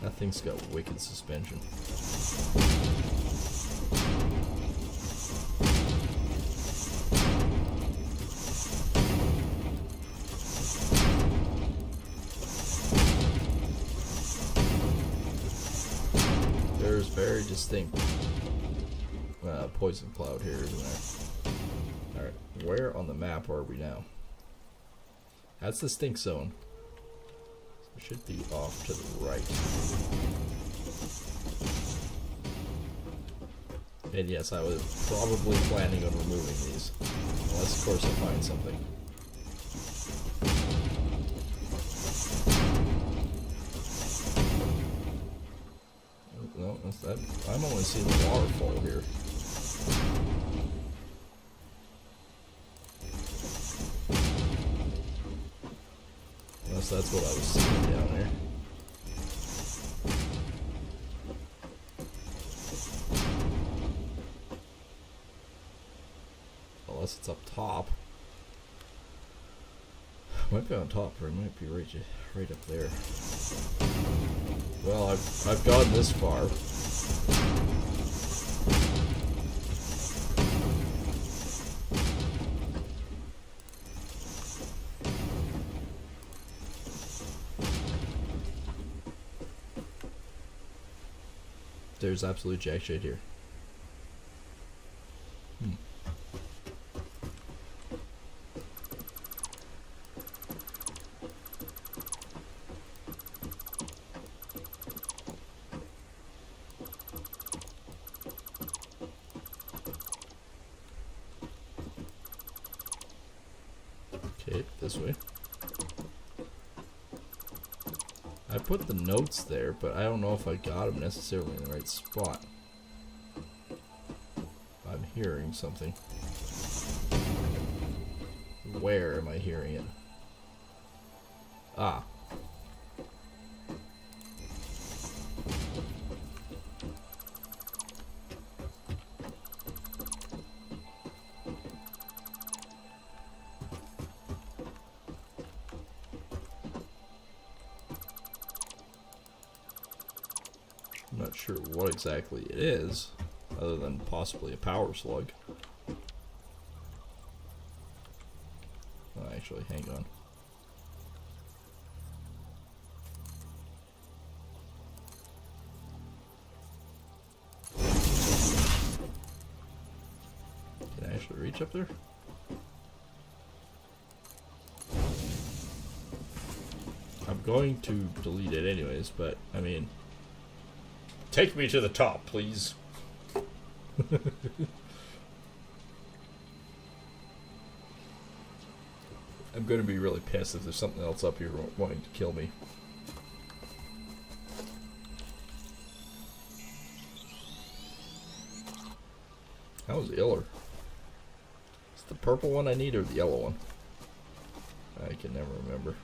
That thing's got wicked suspension. There's very distinct poison cloud here, isn't there? Alright, where on the map are we now? That's the stink zone. So it should be off to the right. And yes, I was probably planning on removing these. Unless, of course, I find something. No, that's that. I'm only seeing the waterfall here. Unless that's what I was seeing down there. Unless it's up top. Might be on top, or it might be right up there. Well, I've gone this far. There's absolute jack shit here. Okay, this way. I put the notes there, but I don't know if I got them necessarily in the right spot. I'm hearing something. Where am I hearing it? Ah. I'm not sure what exactly it is, other than possibly a power slug. Oh, actually, hang on. Can I actually reach up there? I'm going to delete it anyways, but, I mean... Take me to the top, please. I'm going to be really pissed if there's something else up here wanting to kill me. How's Iller? Is the purple one I need or the yellow one? I can never remember.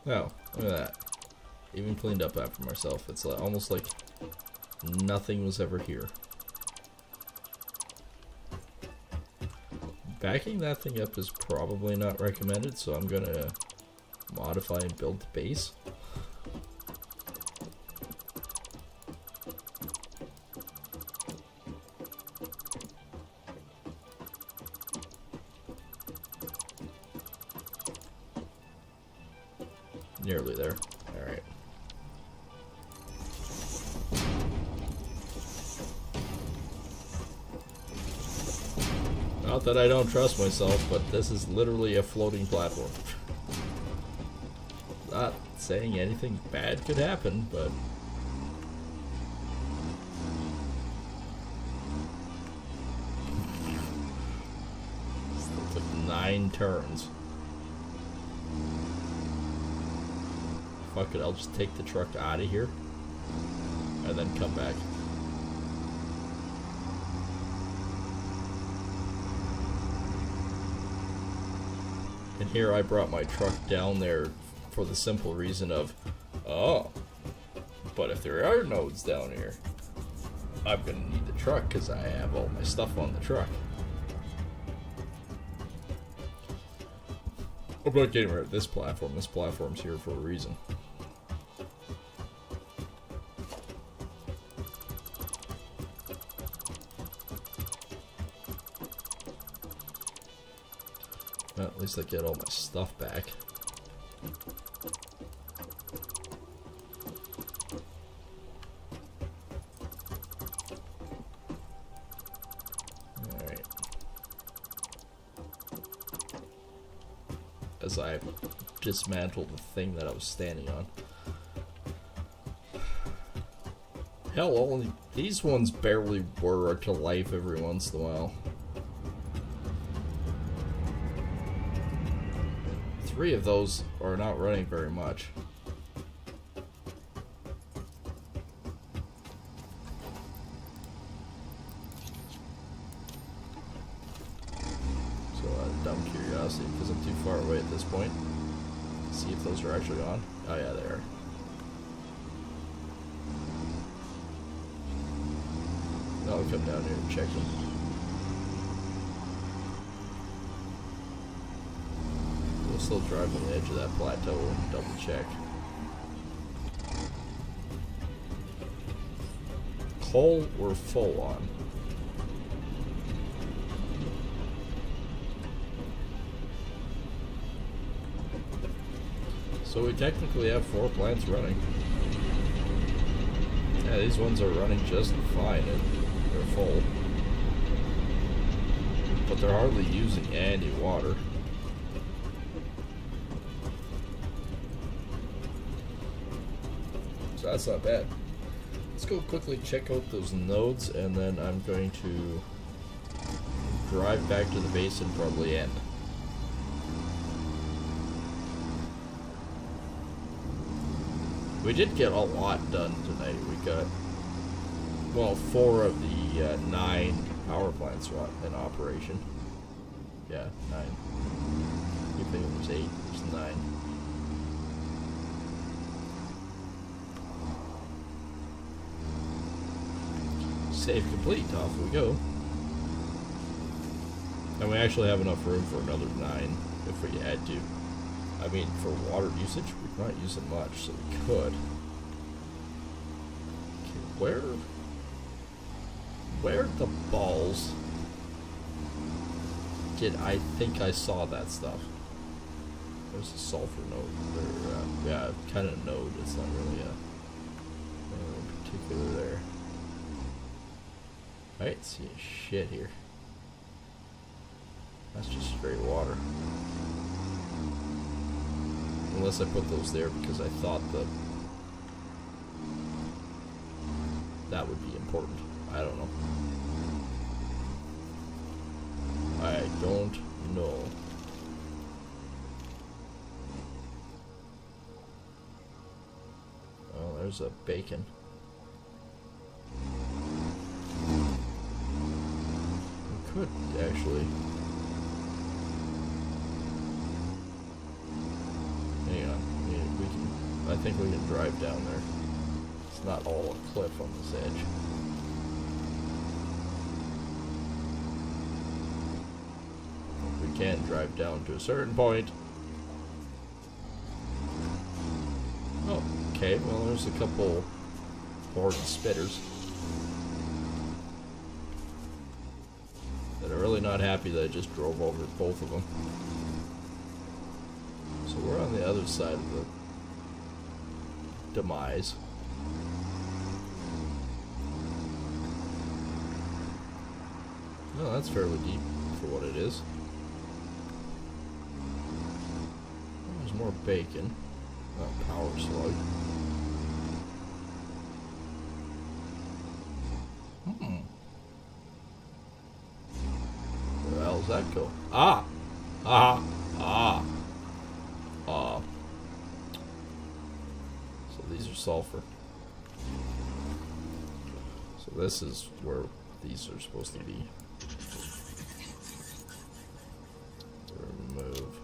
Oh, look at that. Even cleaned up after myself. It's like, almost like nothing was ever here. Backing that thing up is probably not recommended, so I'm gonna modify and build the base. Nearly there. Alright. Not that I don't trust myself, but this is literally a floating platform. Not saying anything bad could happen, but... Still took 9 turns. Fuck it, I'll just take the truck out of here and then come back. And here I brought my truck down there for the simple reason of, oh, but if there are nodes down here, I'm gonna need the truck because I have all my stuff on the truck. I'm not getting rid of this platform. This platform's here for a reason. Well, at least I get all my stuff back. Alright. As I dismantled the thing that I was standing on. Hell, only these ones barely whir to life every once in a while. 3 of those are not running very much. So dumb curiosity, because I'm too far away at this point. See if those are actually on. Oh yeah, they are. I'll come down here and check them. We'll still drive on the edge of that plateau and double check. Coal we're full on. So we technically have 4 plants running. Yeah, these ones are running just fine and they're full. But they're hardly using any water. So that's not bad. Let's go quickly check out those nodes and then I'm going to drive back to the base and probably end. We did get a lot done tonight. We got, well, 4 of the 9 power plants in operation. Yeah, 9. You think it was 8, there's 9. Save complete, off we go. And we actually have enough room for another 9 if we had to. I mean, for water usage, we're not using much, so we could. Okay, where the balls did I think I saw that stuff? There's a sulfur node. Yeah, kind of node. It's not really a particular there. I didn't see a shit here. That's just straight water. Unless I put those there because I thought that would be important. I don't know. I don't know. Oh, there's a bacon. We could actually. think we can drive down there. It's not all a cliff on this edge. We can drive down to a certain point. Oh, okay, well there's a couple horde spitters that are really not happy that I just drove over both of them. So we're on the other side of the demise. No, that's fairly deep for what it is. There's more bacon. Oh, power slug. Where the hell does that go? Ah! Ah! Ah! Ah. So these are sulfur. So this is where these are supposed to be. Remove.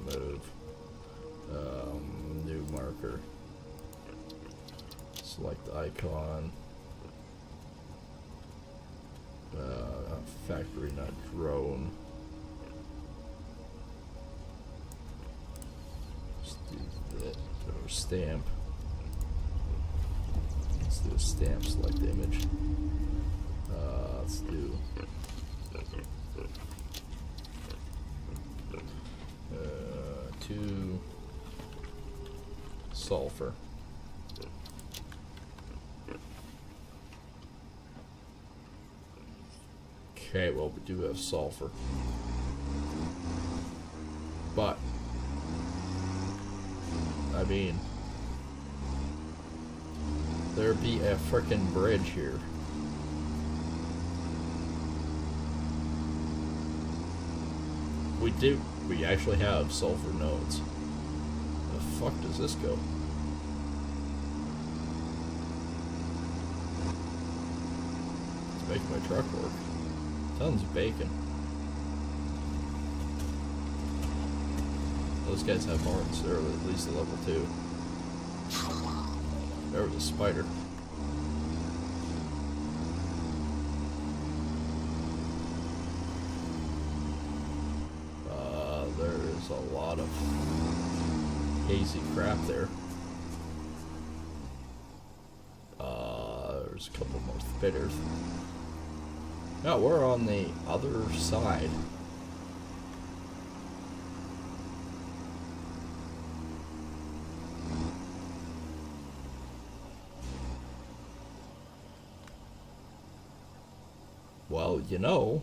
Remove. New marker. Select icon. Factory, not drone. Let's do that. Or stamp. Let's do a stamp, select image. Let's do to sulfur. Okay, well, we do have sulfur. But, I mean, there be a frickin' bridge here. We actually have sulfur nodes. Where the fuck does this go? Let's make my truck work. Tons of bacon. Those guys have horns. They're at least a level 2. There was a spider. There's a lot of hazy crap there. There's a couple more spitters. No, we're on the other side. Well, you know,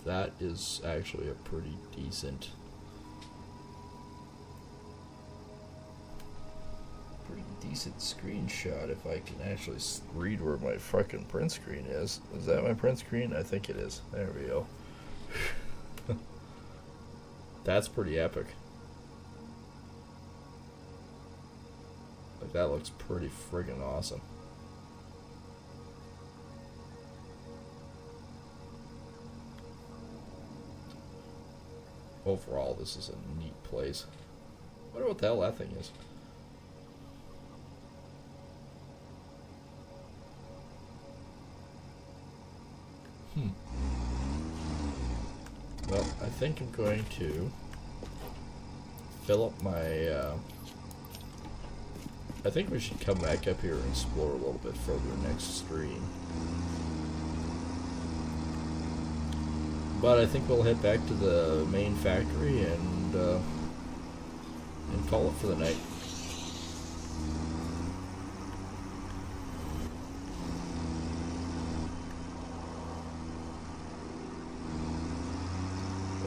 that is actually a pretty decent screenshot if I can actually read where my fucking print screen is. Is that my print screen? I think it is. There we go. That's pretty epic. Like, that looks pretty friggin' awesome. Overall, this is a neat place. I wonder what the hell that thing is. Well, I think I'm going to fill up my, I think we should come back up here and explore a little bit further next stream. But I think we'll head back to the main factory and call it for the night.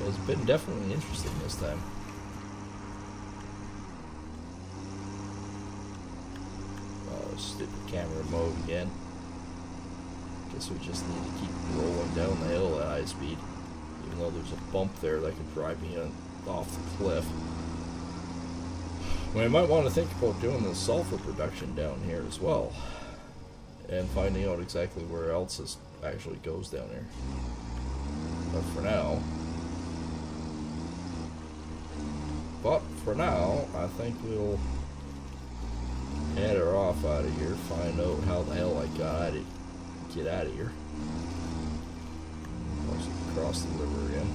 It's been definitely interesting this time. Oh, stupid camera mode again. Guess we just need to keep rolling down the hill at high speed. Even though there's a bump there that could drive me off the cliff. We might want to think about doing the sulfur production down here as well. and finding out exactly where else this actually goes down here. But for now, I think we'll head her off out of here, find out how the hell I get out of here. Cross the river again.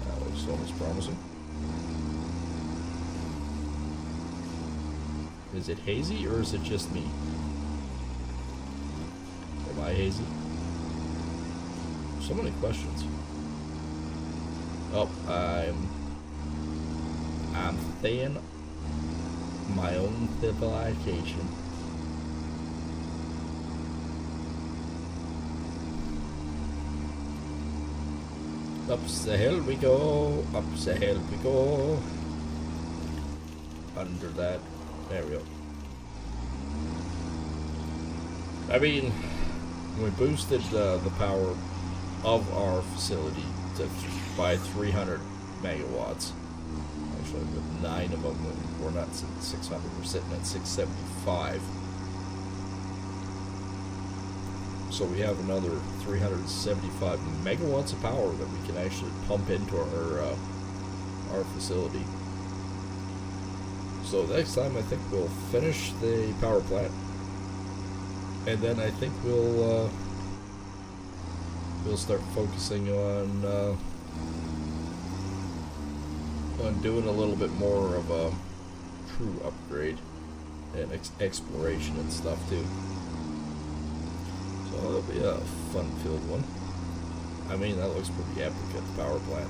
That looks almost promising. Is it hazy or is it just me? Am I hazy? So many questions. Oh, I'm thin my own civilization. Up the hill we go, up the hill we go. Under that, there we go. I mean, we boosted the power of our facility by 300 megawatts. Actually, with 9 of them, we're not at 600, we're sitting at 675. So we have another 375 megawatts of power that we can actually pump into our facility. So next time I think we'll finish the power plant, and then I think we'll start focusing on doing a little bit more of a true upgrade and exploration and stuff too. So that'll be a fun-filled one. I mean, that looks pretty epic at the power plant.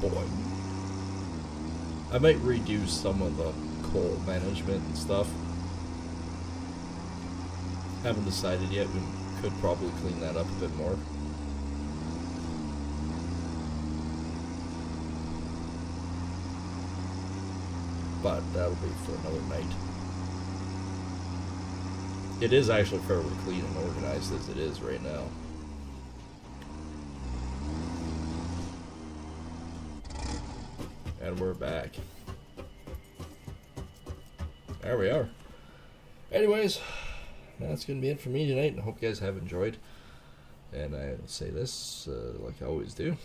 Boy. I might redo some of the coal management and stuff. Haven't decided yet. We could probably clean that up a bit more. But that'll be for another night. It is actually fairly clean and organized as it is right now. And we're back. There we are. Anyways, that's going to be it for me tonight. I hope you guys have enjoyed. And I'll say this, like I always do.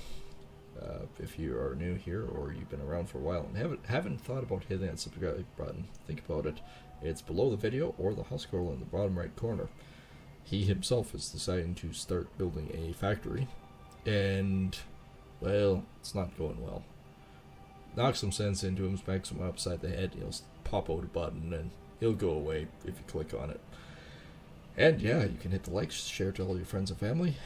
If you are new here or you've been around for a while and haven't thought about hitting that subscribe button, think about it. It's below the video or the house scroll in the bottom right corner. He himself is deciding to start building a factory. And, well, it's not going well. Knock some sense into him, smack him upside the head, he'll pop out a button and he'll go away if you click on it. And yeah, you can hit the like, share to all your friends and family,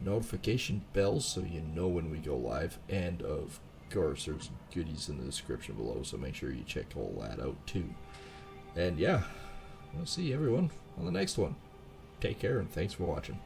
notification bells so you know when we go live, and of course there's goodies in the description below, so make sure you check all that out too. And yeah, we'll see everyone on the next one. Take care and thanks for watching.